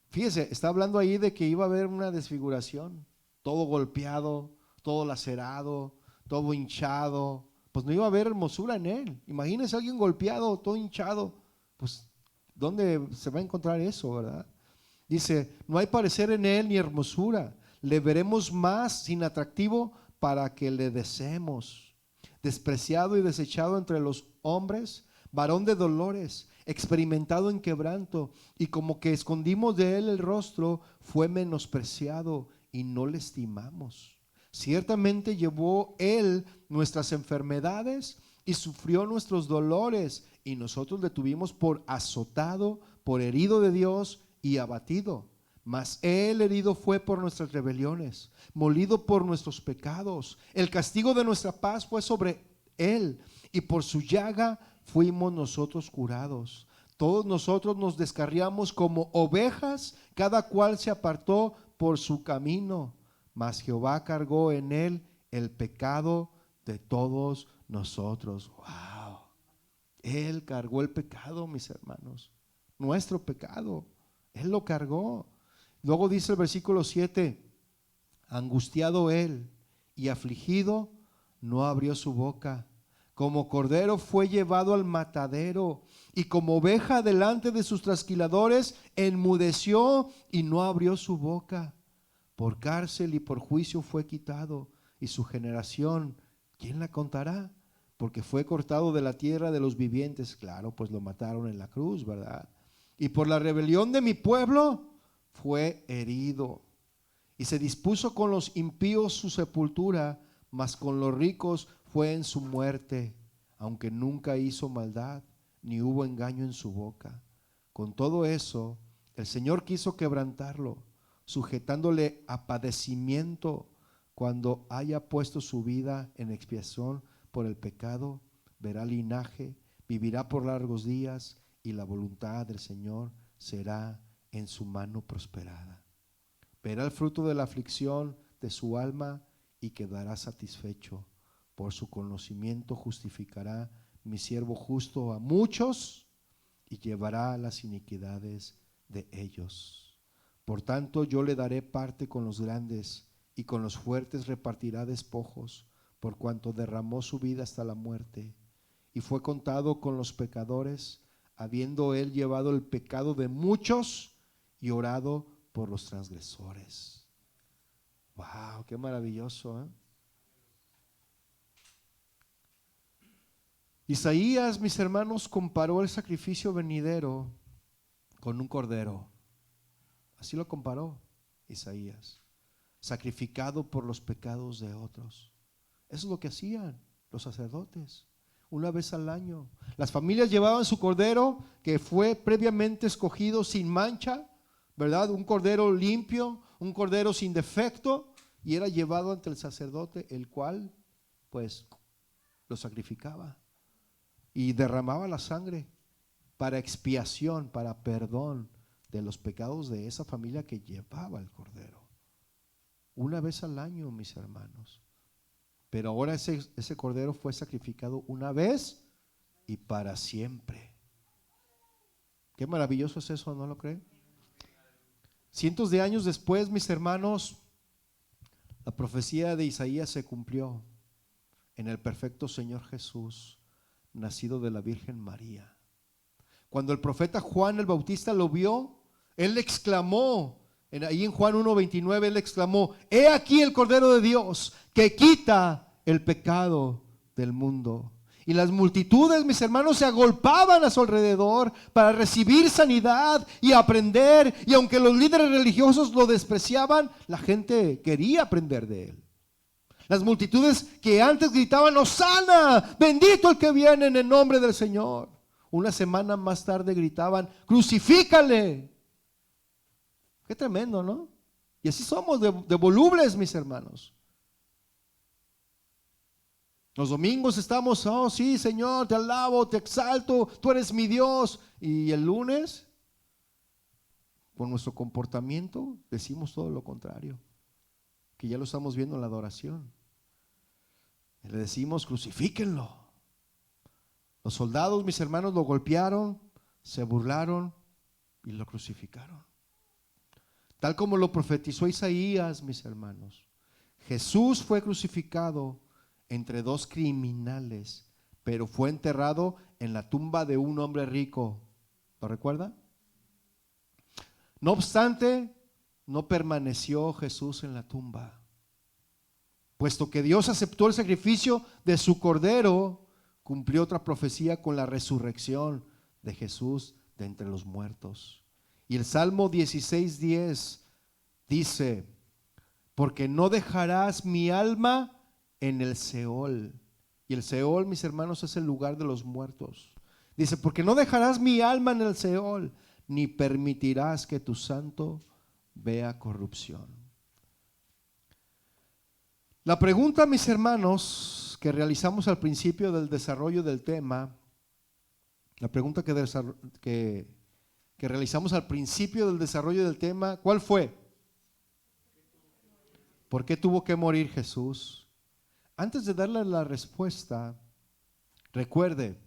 Fíjese, está hablando ahí de que iba a haber una desfiguración, todo golpeado, todo lacerado, todo hinchado. Pues no iba a haber hermosura en él. Imagínese a alguien golpeado, todo hinchado. Pues ¿dónde se va a encontrar eso, verdad? Dice: no hay parecer en él ni hermosura. Le veremos más sin atractivo para que le deseemos. Despreciado y desechado entre los hombres, varón de dolores, experimentado en quebranto, y como que escondimos de él el rostro, fue menospreciado y no le estimamos. Ciertamente llevó él nuestras enfermedades y sufrió nuestros dolores, y nosotros le tuvimos por azotado, por herido de Dios y abatido. Mas Él herido fue por nuestras rebeliones, molido por nuestros pecados. El castigo de nuestra paz fue sobre Él, y por su llaga fuimos nosotros curados. Todos nosotros nos descarriamos como ovejas, cada cual se apartó por su camino. Mas Jehová cargó en Él el pecado de todos nosotros. Wow. Él cargó el pecado, mis hermanos, nuestro pecado. Él lo cargó. Luego dice el versículo 7, angustiado Él y afligido, no abrió su boca. Como cordero fue llevado al matadero, y como oveja delante de sus trasquiladores, enmudeció y no abrió su boca. Por cárcel y por juicio fue quitado, y su generación, ¿quién la contará? Porque fue cortado de la tierra de los vivientes. Claro, pues lo mataron en la cruz, ¿verdad? Y por la rebelión de mi pueblo fue herido. Y se dispuso con los impíos su sepultura, mas con los ricos fue en su muerte, aunque nunca hizo maldad, ni hubo engaño en su boca. Con todo eso, el Señor quiso quebrantarlo, sujetándole a padecimiento. Cuando haya puesto su vida en expiación por el pecado, verá linaje, vivirá por largos días, y la voluntad del Señor será en su mano prosperada. Verá el fruto de la aflicción de su alma y quedará satisfecho. Por su conocimiento justificará mi siervo justo a muchos y llevará las iniquidades de ellos. Por tanto, yo le daré parte con los grandes, y con los fuertes repartirá despojos, por cuanto derramó su vida hasta la muerte, y fue contado con los pecadores, habiendo él llevado el pecado de muchos y orado por los transgresores. Wow, qué maravilloso, ¿eh? Isaías, mis hermanos, comparó el sacrificio venidero con un cordero. Así lo comparó Isaías, sacrificado por los pecados de otros. Eso es lo que hacían los sacerdotes una vez al año. Las familias llevaban su cordero, que fue previamente escogido sin mancha, ¿verdad? Un cordero limpio, un cordero sin defecto, y era llevado ante el sacerdote, el cual pues lo sacrificaba y derramaba la sangre para expiación, para perdón de los pecados de esa familia que llevaba el cordero. Una vez al año, mis hermanos. Pero ahora ese cordero fue sacrificado una vez y para siempre. Qué maravilloso es eso, ¿no lo creen? Cientos de años después, mis hermanos, la profecía de Isaías se cumplió en el perfecto Señor Jesús, nacido de la Virgen María. Cuando el profeta Juan el Bautista lo vio, él exclamó, ahí en Juan 1:29, él exclamó: he aquí el Cordero de Dios que quita el pecado del mundo. Y las multitudes, mis hermanos, se agolpaban a su alrededor para recibir sanidad y aprender. Y aunque los líderes religiosos lo despreciaban, la gente quería aprender de él. Las multitudes que antes gritaban: Hosana, bendito el que viene en el nombre del Señor, una semana más tarde gritaban: crucifícale. Qué tremendo, ¿no? Y así somos de volubles, mis hermanos. Los domingos estamos: oh sí, Señor, te alabo, te exalto, tú eres mi Dios. Y el lunes, por nuestro comportamiento, decimos todo lo contrario, que ya lo estamos viendo en la adoración. Y le decimos: crucifíquenlo. Los soldados, mis hermanos, lo golpearon, se burlaron y lo crucificaron. Tal como lo profetizó Isaías, mis hermanos, Jesús fue crucificado entre dos criminales, pero fue enterrado en la tumba de un hombre rico. ¿Lo recuerda? No obstante, no permaneció Jesús en la tumba, puesto que Dios aceptó el sacrificio de su cordero. Cumplió otra profecía con la resurrección de Jesús de entre los muertos. Y el Salmo 16:10 dice: porque no dejarás mi alma en el Seol. Y el Seol, mis hermanos, es el lugar de los muertos. Dice: porque no dejarás mi alma en el Seol, ni permitirás que tu santo vea corrupción. La pregunta, mis hermanos, que realizamos al principio del desarrollo del tema, la pregunta que realizamos al principio del desarrollo del tema, ¿cuál fue? ¿Por qué tuvo que morir Jesús? Antes de darle la respuesta, recuerde,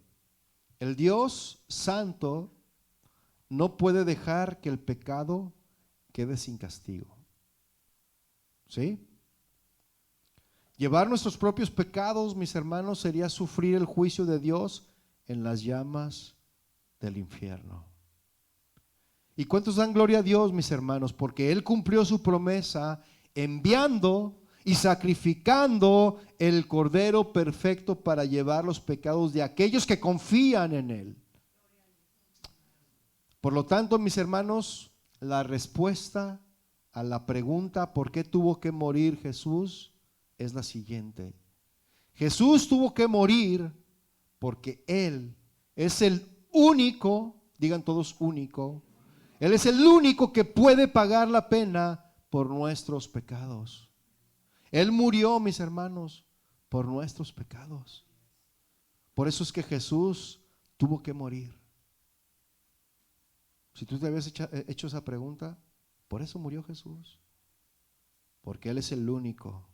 el Dios Santo no puede dejar que el pecado quede sin castigo. ¿Sí? Llevar nuestros propios pecados, mis hermanos, sería sufrir el juicio de Dios en las llamas del infierno. ¿Y cuántos dan gloria a Dios, mis hermanos? Porque Él cumplió su promesa enviando y sacrificando el Cordero perfecto para llevar los pecados de aquellos que confían en Él. Por lo tanto, mis hermanos, la respuesta a la pregunta ¿por qué tuvo que morir Jesús? Es la siguiente. Jesús tuvo que morir porque Él es el único, digan todos único, Él es el único que puede pagar la pena por nuestros pecados. Él murió, mis hermanos, por nuestros pecados. Por eso es que Jesús tuvo que morir. Si tú te habías hecho esa pregunta, por eso murió Jesús. Porque Él es el único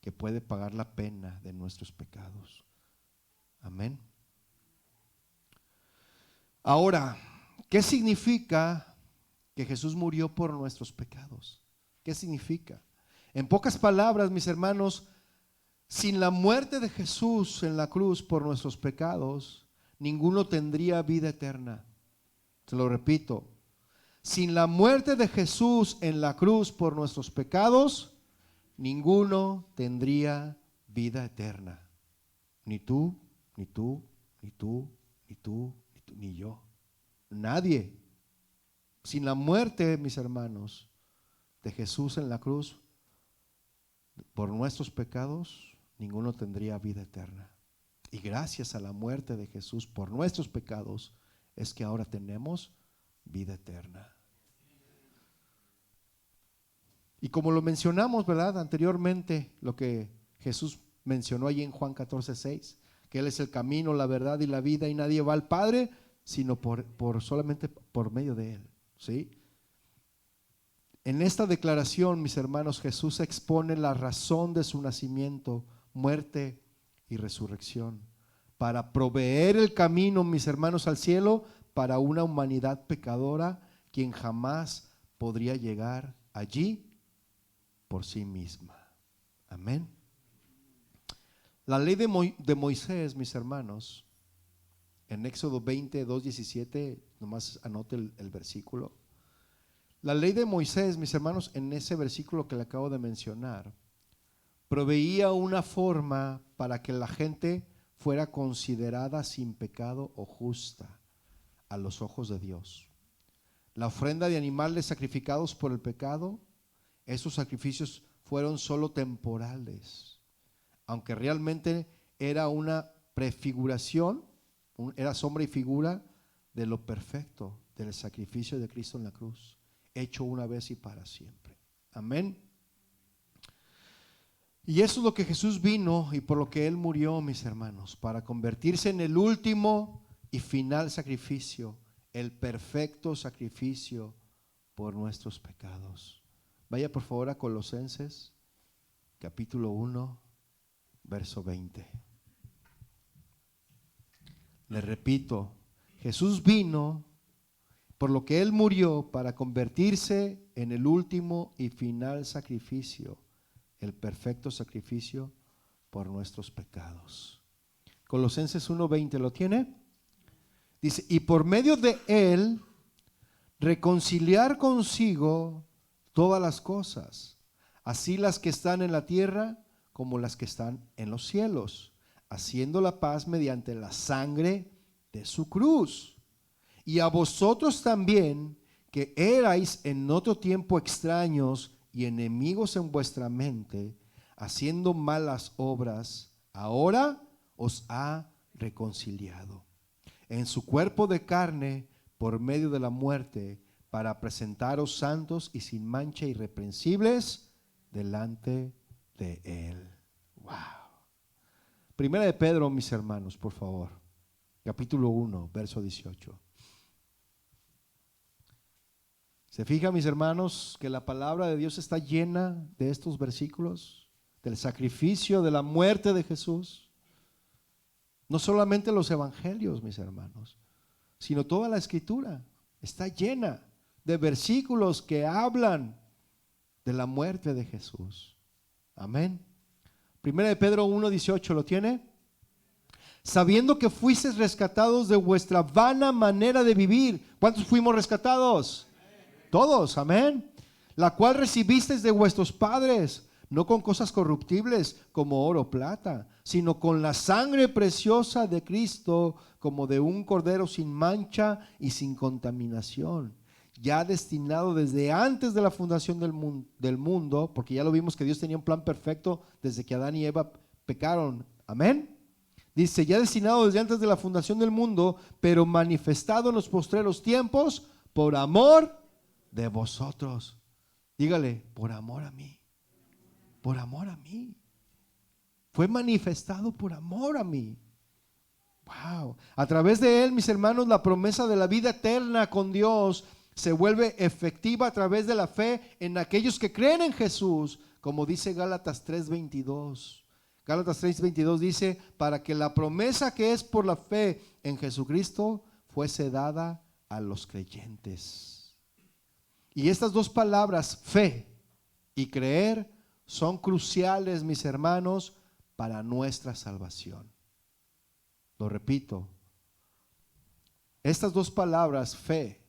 que puede pagar la pena de nuestros pecados. Amén. Ahora, ¿qué significa que Jesús murió por nuestros pecados? ¿Qué significa? En pocas palabras, mis hermanos, sin la muerte de Jesús en la cruz por nuestros pecados, ninguno tendría vida eterna. Se lo repito, sin la muerte de Jesús en la cruz por nuestros pecados, ninguno tendría vida eterna. Ni tú, ni tú, ni tú, ni tú, ni tú, ni yo. Nadie. Sin la muerte, mis hermanos, de Jesús en la cruz por nuestros pecados, ninguno tendría vida eterna. Y gracias a la muerte de Jesús por nuestros pecados, es que ahora tenemos vida eterna. Y como lo mencionamos, ¿verdad? Anteriormente, lo que Jesús mencionó allí en Juan 14:6, que Él es el camino, la verdad y la vida, y nadie va al Padre sino solamente por medio de Él. ¿Sí? En esta declaración, mis hermanos, Jesús expone la razón de su nacimiento, muerte y resurrección, para proveer el camino, mis hermanos, al cielo para una humanidad pecadora, quien jamás podría llegar allí por sí misma. Amén. La ley de Moisés, mis hermanos, en Éxodo 20:2-17, nomás anote el versículo. La ley de Moisés, mis hermanos, en ese versículo que le acabo de mencionar, proveía una forma para que la gente fuera considerada sin pecado o justa a los ojos de Dios. La ofrenda de animales sacrificados por el pecado, esos sacrificios fueron solo temporales, aunque realmente era una prefiguración, era sombra y figura de lo perfecto, del sacrificio de Cristo en la cruz, hecho una vez y para siempre. Amén. Y eso es lo que Jesús vino y por lo que Él murió, mis hermanos, para convertirse en el último y final sacrificio, el perfecto sacrificio por nuestros pecados. Vaya por favor a Colosenses, capítulo 1, verso 20. Le repito, Jesús vino por lo que Él murió para convertirse en el último y final sacrificio, el perfecto sacrificio por nuestros pecados. Colosenses 1:20, ¿lo tiene? Dice, y por medio de Él reconciliar consigo todas las cosas, así las que están en la tierra como las que están en los cielos, haciendo la paz mediante la sangre de su cruz. Y a vosotros también, que erais en otro tiempo extraños y enemigos en vuestra mente, haciendo malas obras, ahora os ha reconciliado en su cuerpo de carne por medio de la muerte, para presentaros santos y sin mancha irreprensibles delante de Él. Wow. Primera de Pedro, mis hermanos, por favor. Capítulo 1, verso 18. ¿Se fija, mis hermanos, que la palabra de Dios está llena de estos versículos? Del sacrificio, de la muerte de Jesús. No solamente los evangelios, mis hermanos, sino toda la escritura está llena de versículos que hablan de la muerte de Jesús. Amén. Primera de Pedro 1:18, ¿lo tiene? Sabiendo que fuisteis rescatados de vuestra vana manera de vivir. ¿Cuántos fuimos rescatados? Todos, amén. La cual recibisteis de vuestros padres, no con cosas corruptibles como oro o plata, sino con la sangre preciosa de Cristo, como de un cordero sin mancha y sin contaminación, ya destinado desde antes de la fundación del mundo, porque ya lo vimos que Dios tenía un plan perfecto desde que Adán y Eva pecaron, amén. Dice, ya destinado desde antes de la fundación del mundo, pero manifestado en los postreros tiempos por amor de vosotros. Dígale, por amor a mí. Por amor a mí. Fue manifestado por amor a mí. Wow. A través de Él, mis hermanos, la promesa de la vida eterna con Dios se vuelve efectiva a través de la fe en aquellos que creen en Jesús, como dice Gálatas 3:22. Gálatas 3:22 dice, para que la promesa que es por la fe en Jesucristo fuese dada a los creyentes. Y estas dos palabras, fe y creer, son cruciales, mis hermanos, para nuestra salvación. Lo repito, estas dos palabras, fe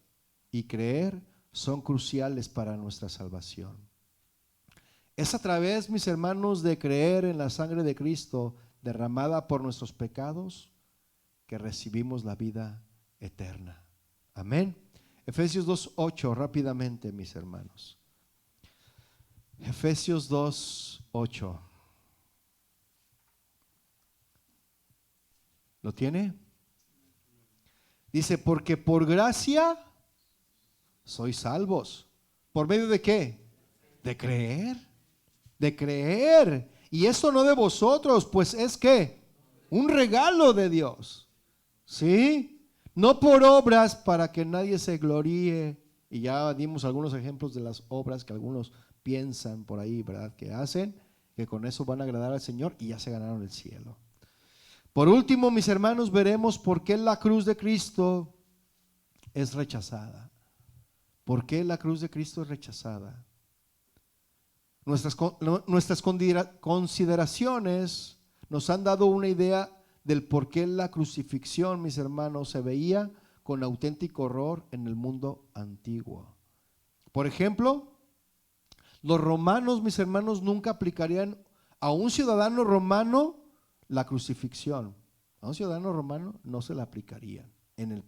y creer, son cruciales para nuestra salvación. Es a través, mis hermanos, de creer en la sangre de Cristo derramada por nuestros pecados que recibimos la vida eterna. Amén. Efesios 2:8, rápidamente, mis hermanos. Efesios 2:8. ¿Lo tiene? Dice, porque por gracia sois salvos. ¿Por medio de qué? De creer. De creer. Y esto no de vosotros, pues es que un regalo de Dios. ¿Sí? No por obras para que nadie se gloríe. Y ya dimos algunos ejemplos de las obras que algunos piensan por ahí, ¿verdad? Que hacen, que con eso van a agradar al Señor y ya se ganaron el cielo. Por último, mis hermanos, veremos por qué la cruz de Cristo es rechazada. ¿Por qué la cruz de Cristo es rechazada? Nuestras consideraciones nos han dado una idea del por qué la crucifixión, mis hermanos, se veía con auténtico horror en el mundo antiguo. Por ejemplo, los romanos, mis hermanos, nunca aplicarían a un ciudadano romano la crucifixión. A un ciudadano romano no se la aplicarían,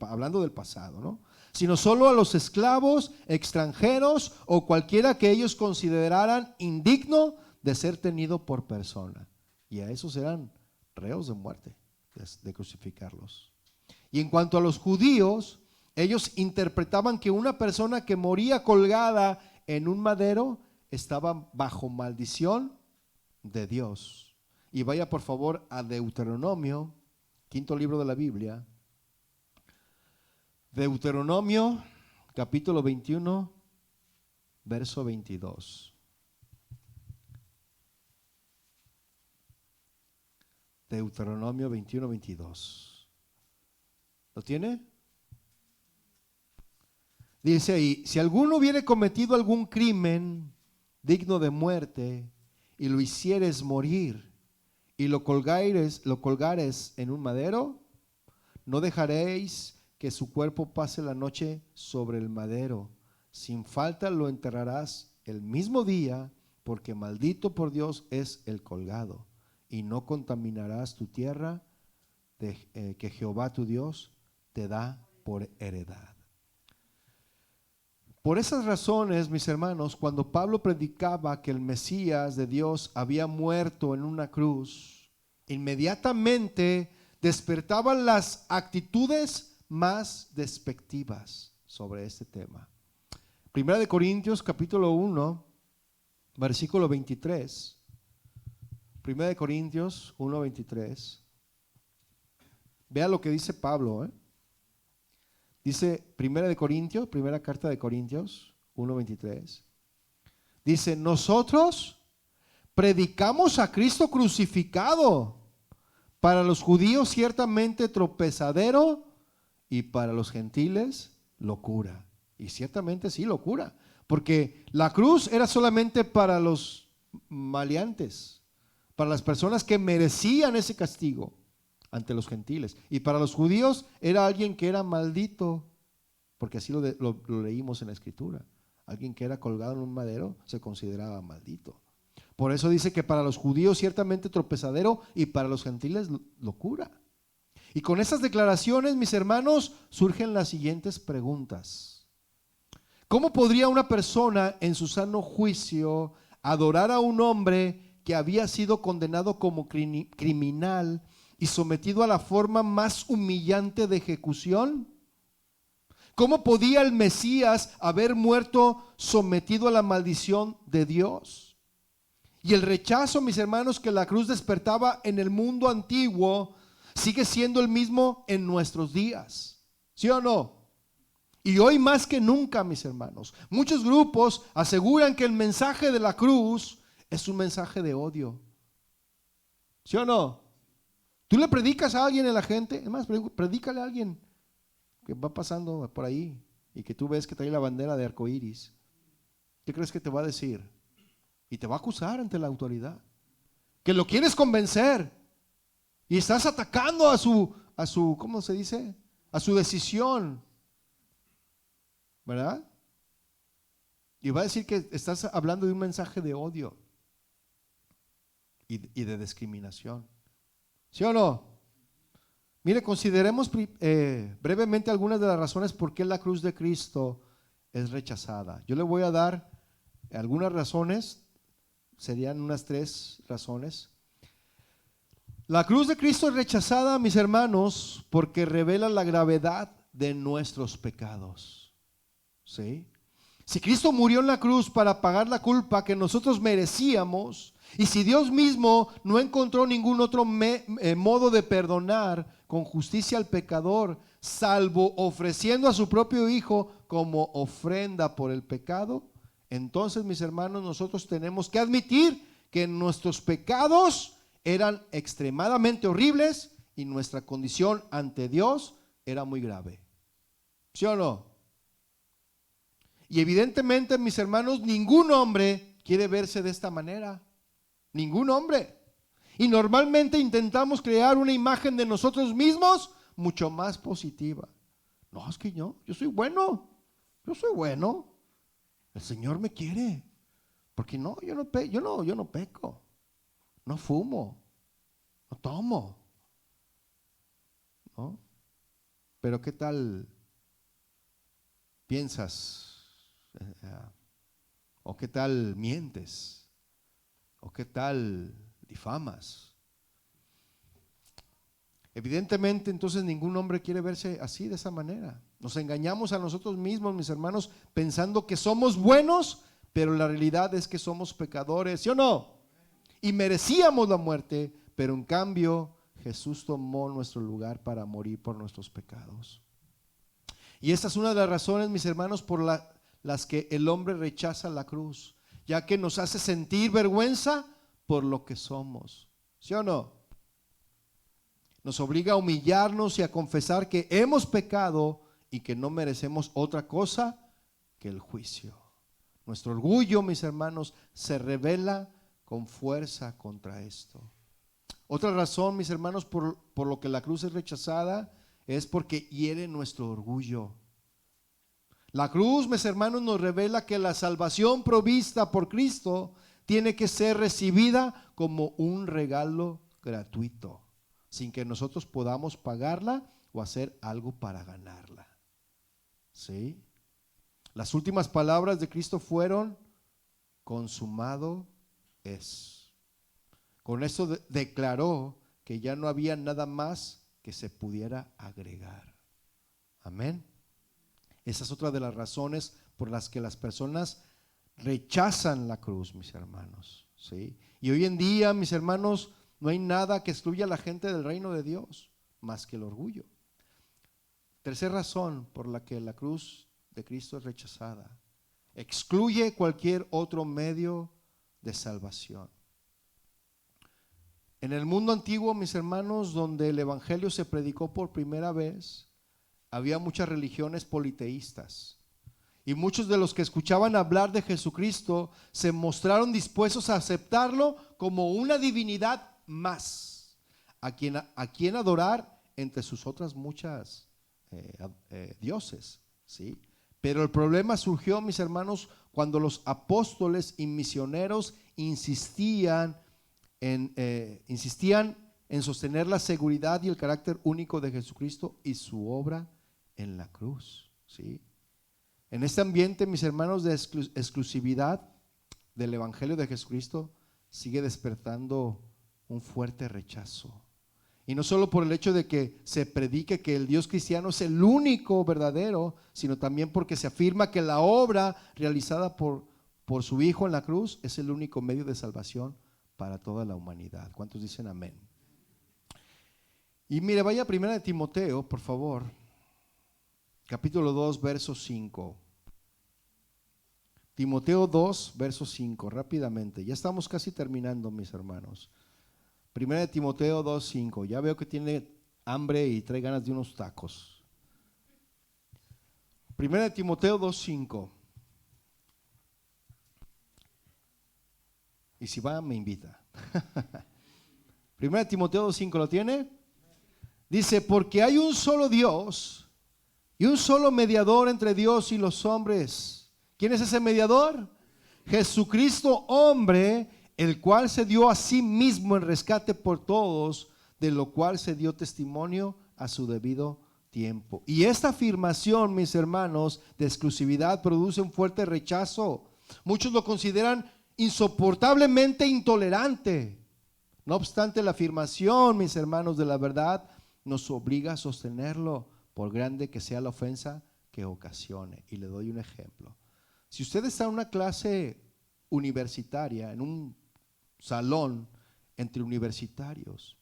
hablando del pasado, ¿no? Sino solo a los esclavos, extranjeros o cualquiera que ellos consideraran indigno de ser tenido por persona. Y a esos eran reos de muerte, de crucificarlos. Y en cuanto a los judíos, ellos interpretaban que una persona que moría colgada en un madero estaba bajo maldición de Dios. Y vaya por favor a Deuteronomio, quinto libro de la Biblia. Deuteronomio, capítulo 21, verso 22. Deuteronomio 21, 22. ¿Lo tiene? Dice ahí, si alguno hubiere cometido algún crimen digno de muerte y lo hicieres morir y lo colgares en un madero, no dejaréis que su cuerpo pase la noche sobre el madero. Sin falta lo enterrarás el mismo día, porque maldito por Dios es el colgado. Y no contaminarás tu tierra que Jehová tu Dios te da por heredad. Por esas razones, mis hermanos, cuando Pablo predicaba que el Mesías de Dios había muerto en una cruz, inmediatamente despertaban las actitudes más despectivas sobre este tema. Primera de Corintios capítulo 1, versículo 23. Primera de Corintios 1, 23. Vea lo que dice Pablo, ¿eh? Dice primera carta de Corintios 1, 23. Dice, nosotros predicamos a Cristo crucificado, para los judíos ciertamente tropezadero y para los gentiles locura. Y ciertamente sí, locura, porque la cruz era solamente para los maleantes, para las personas que merecían ese castigo ante los gentiles. Y para los judíos era alguien que era maldito, porque así lo leímos en la Escritura. Alguien que era colgado en un madero se consideraba maldito. Por eso dice que para los judíos ciertamente tropezadero y para los gentiles locura. Y con esas declaraciones, mis hermanos, surgen las siguientes preguntas. ¿Cómo podría una persona en su sano juicio adorar a un hombre que había sido condenado como criminal y sometido a la forma más humillante de ejecución? ¿Cómo podía el Mesías haber muerto sometido a la maldición de Dios? Y el rechazo, mis hermanos, que la cruz despertaba en el mundo antiguo sigue siendo el mismo en nuestros días. ¿Sí o no? Y hoy más que nunca, mis hermanos, muchos grupos aseguran que el mensaje de la cruz es un mensaje de odio. ¿Sí o no? Tú le predicas a alguien en la gente, es más, predícale a alguien que va pasando por ahí y que tú ves que trae la bandera de arcoíris. ¿Qué crees que te va a decir? Y te va a acusar ante la autoridad. Que lo quieres convencer y estás atacando a su, ¿cómo se dice? A su decisión. ¿Verdad? Y va a decir que estás hablando de un mensaje de odio y de discriminación. ¿Sí o no? Mire, consideremos brevemente algunas de las razones por qué la cruz de Cristo es rechazada. Yo le voy a dar algunas razones, serían unas 3 razones. La cruz de Cristo es rechazada, mis hermanos, porque revela la gravedad de nuestros pecados. ¿Sí? Si Cristo murió en la cruz para pagar la culpa que nosotros merecíamos, y si Dios mismo no encontró ningún otro modo de perdonar con justicia al pecador, salvo ofreciendo a su propio Hijo como ofrenda por el pecado, entonces, mis hermanos, nosotros tenemos que admitir que nuestros pecados eran extremadamente horribles y nuestra condición ante Dios era muy grave. ¿Sí o no? Y evidentemente, mis hermanos, ningún hombre quiere verse de esta manera. Ningún hombre. Y normalmente intentamos crear una imagen de nosotros mismos mucho más positiva. No, es que yo soy bueno. Yo soy bueno. El Señor me quiere. Porque no, yo no peco. No fumo. No tomo. ¿No? Pero ¿qué tal piensas? ¿O qué tal mientes? ¿O qué tal difamas? Evidentemente, entonces ningún hombre quiere verse así, de esa manera. Nos engañamos a nosotros mismos, mis hermanos, pensando que somos buenos, pero la realidad es que somos pecadores, ¿sí o no? Y merecíamos la muerte, pero en cambio Jesús tomó nuestro lugar para morir por nuestros pecados. Y esta es una de las razones, mis hermanos, por las que el hombre rechaza la cruz, ya que nos hace sentir vergüenza por lo que somos, ¿sí o no? Nos obliga a humillarnos y a confesar que hemos pecado y que no merecemos otra cosa que el juicio. Nuestro orgullo, mis hermanos, se revela con fuerza contra esto. Otra razón, mis hermanos, por lo que la cruz es rechazada, es porque hiere nuestro orgullo. La cruz, mis hermanos, nos revela que la salvación provista por Cristo tiene que ser recibida como un regalo gratuito, sin que nosotros podamos pagarla o hacer algo para ganarla. ¿Sí? Las últimas palabras de Cristo fueron: consumado es. Con eso declaró que ya no había nada más que se pudiera agregar. Amén. Esa es otra de las razones por las que las personas rechazan la cruz, mis hermanos, ¿sí? Y hoy en día, mis hermanos, no hay nada que excluya a la gente del reino de Dios más que el orgullo. Tercera razón por la que la cruz de Cristo es rechazada: excluye cualquier otro medio de salvación. En el mundo antiguo, mis hermanos, donde el evangelio se predicó por primera vez, había muchas religiones politeístas. Y muchos de los que escuchaban hablar de Jesucristo se mostraron dispuestos a aceptarlo como una divinidad más, a quien adorar entre sus otras muchas dioses, ¿sí? Pero el problema surgió, mis hermanos, cuando los apóstoles y misioneros insistían en sostener la seguridad y el carácter único de Jesucristo y su obra en la cruz, ¿sí? En este ambiente, mis hermanos, de exclusividad del evangelio de Jesucristo, sigue despertando un fuerte rechazo. Y no solo por el hecho de que se predique que el Dios cristiano es el único verdadero, sino también porque se afirma que la obra realizada por su Hijo en la cruz es el único medio de salvación para toda la humanidad. ¿Cuántos dicen amén? Y mire, vaya a 1 Timoteo, por favor, capítulo 2, verso 5. Timoteo 2, verso 5, rápidamente. Ya estamos casi terminando, mis hermanos. 1 Timoteo 2, 5. Ya veo que tiene hambre y trae ganas de unos tacos. 1 Timoteo 2, 5. Y si va, me invita. 1 Timoteo 2, 5, ¿lo tiene? Dice, porque hay un solo Dios y un solo mediador entre Dios y los hombres. ¿Quién es ese mediador? Jesucristo, hombre, el cual se dio a sí mismo en rescate por todos, de lo cual se dio testimonio a su debido tiempo. Y esta afirmación, mis hermanos, de exclusividad produce un fuerte rechazo. Muchos lo consideran insoportablemente intolerante. No obstante, la afirmación, mis hermanos, de la verdad nos obliga a sostenerlo, por grande que sea la ofensa que ocasione. Y le doy un ejemplo. Si usted está en una clase universitaria, en un salón entre universitarios,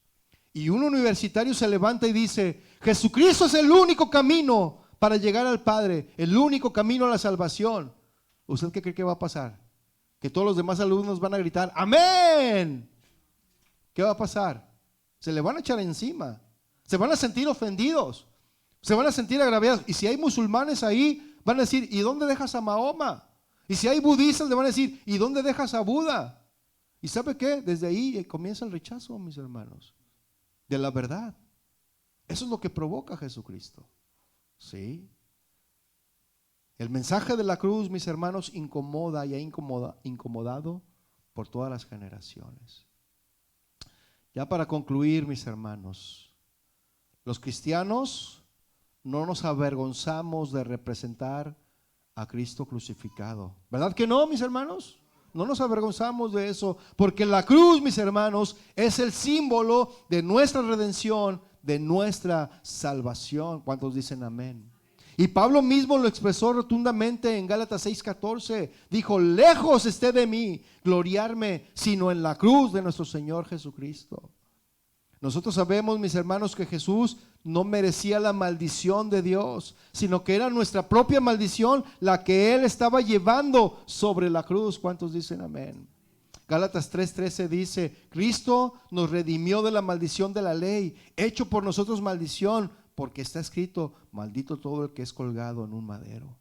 y un universitario se levanta y dice, Jesucristo es el único camino para llegar al Padre, el único camino a la salvación, ¿usted qué cree que va a pasar? Que todos los demás alumnos van a gritar, ¡amén! ¿Qué va a pasar? Se le van a echar encima, se van a sentir ofendidos, se van a sentir agraviados. Y si hay musulmanes ahí, van a decir, ¿y dónde dejas a Mahoma? Y si hay budistas, le van a decir, ¿y dónde dejas a Buda? ¿Y sabe qué? Desde ahí comienza el rechazo, mis hermanos, de la verdad. Eso es lo que provoca Jesucristo, ¿sí? El mensaje de la cruz, mis hermanos, incomoda y ha incomodado por todas las generaciones. Ya para concluir, mis hermanos, los cristianos no nos avergonzamos de representar a Cristo crucificado. ¿Verdad que no, mis hermanos? No nos avergonzamos de eso, porque la cruz, mis hermanos, es el símbolo de nuestra redención, de nuestra salvación. ¿Cuántos dicen amén? Y Pablo mismo lo expresó rotundamente en Gálatas 6:14. Dijo, lejos esté de mí gloriarme, sino en la cruz de nuestro Señor Jesucristo. Nosotros sabemos, mis hermanos, que Jesús no merecía la maldición de Dios, sino que era nuestra propia maldición la que Él estaba llevando sobre la cruz. ¿Cuántos dicen amén? Gálatas 3:13 dice, Cristo nos redimió de la maldición de la ley, hecho por nosotros maldición, porque está escrito, maldito todo el que es colgado en un madero.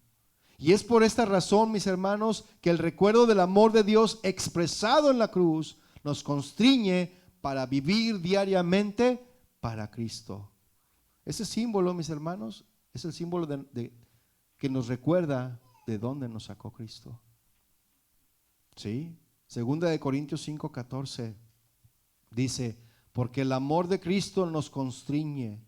Y es por esta razón, mis hermanos, que el recuerdo del amor de Dios expresado en la cruz nos constriñe para vivir diariamente para Cristo. Ese símbolo, mis hermanos, es el símbolo que nos recuerda de dónde nos sacó Cristo. ¿Sí? Segunda de Corintios 5:14 dice, porque el amor de Cristo nos constriñe,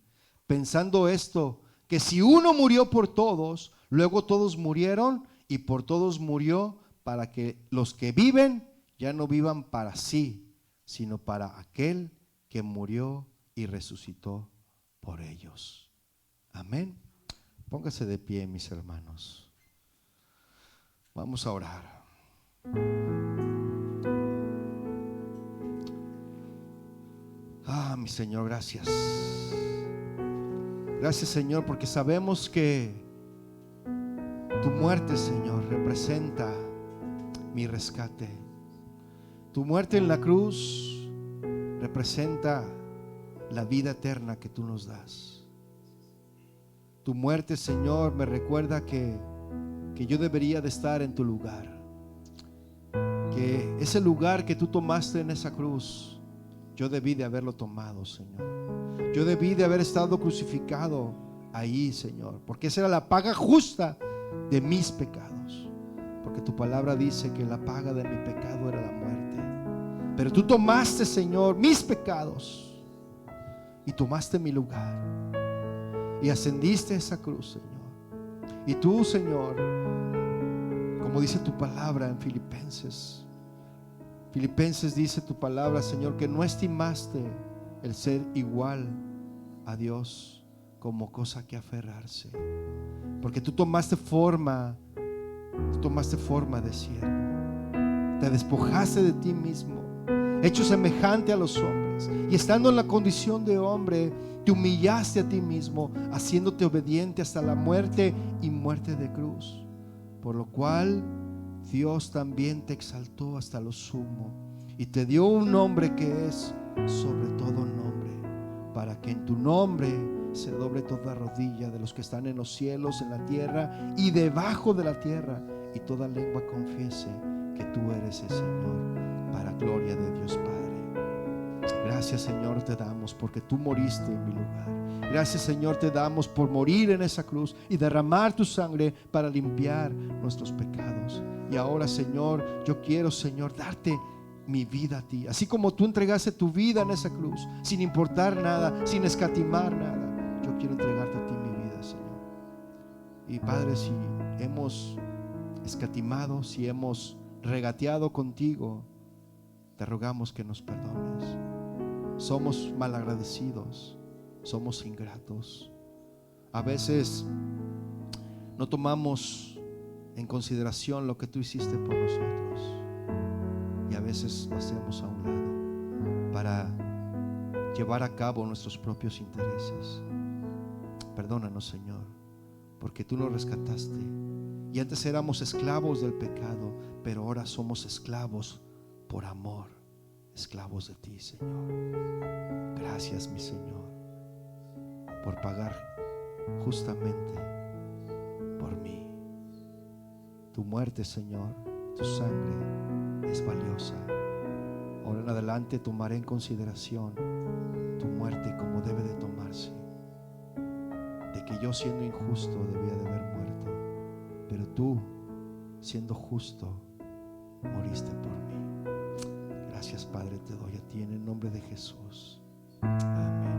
pensando esto, que si uno murió por todos, luego todos murieron y por todos murió, para que los que viven ya no vivan para sí, sino para aquel que murió y resucitó por ellos. Amén. Póngase de pie, mis hermanos. Vamos a orar. Mi Señor, gracias. Gracias, Señor, porque sabemos que tu muerte, Señor, representa mi rescate. Tu muerte en la cruz representa la vida eterna que tú nos das. Tu muerte, Señor, me recuerda que yo debería de estar en tu lugar, que ese lugar que tú tomaste en esa cruz, yo debí de haberlo tomado, Señor. Yo debí de haber estado crucificado ahí, Señor, porque esa era la paga justa de mis pecados, porque tu palabra dice que la paga de mi pecado era la muerte. Pero tú tomaste, Señor, mis pecados y tomaste mi lugar y ascendiste a esa cruz, Señor. Y tú, Señor, como dice tu palabra en Filipenses dice tu palabra, Señor, que no estimaste el ser igual a Dios como cosa que aferrarse, porque tú tomaste forma de siervo, te despojaste de ti mismo, hecho semejante a los hombres, y estando en la condición de hombre, te humillaste a ti mismo, haciéndote obediente hasta la muerte y muerte de cruz, por lo cual Dios también te exaltó hasta lo sumo y te dio un nombre que es sobre todo nombre, para que en tu nombre se doble toda rodilla de los que están en los cielos, en la tierra y debajo de la tierra, y toda lengua confiese que tú eres el Señor, para gloria de Dios Padre. Gracias, Señor, te damos porque tú moriste en mi lugar. Gracias, Señor, te damos por morir en esa cruz y derramar tu sangre para limpiar nuestros pecados. Y ahora, Señor, yo quiero, Señor, darte mi vida a ti, así como tú entregaste tu vida en esa cruz, sin importar nada, sin escatimar nada. Yo quiero entregarte a ti mi vida, Señor. Y Padre, si hemos escatimado, si hemos regateado contigo, te rogamos que nos perdones. Somos malagradecidos, somos ingratos. A veces no tomamos en consideración lo que tú hiciste por nosotros, y a veces lo hacemos a un lado para llevar a cabo nuestros propios intereses. Perdónanos, Señor, porque tú nos rescataste, y antes éramos esclavos del pecado, pero ahora somos esclavos por amor, esclavos de ti, Señor. Gracias, mi Señor, por pagar justamente por mí. Tu muerte, Señor, tu sangre es valiosa. Ahora en adelante tomaré en consideración tu muerte como debe de tomarse, de que yo, siendo injusto, debía de haber muerto, pero tú, siendo justo, moriste por mí. Gracias, Padre, te doy a ti en el nombre de Jesús. Amén.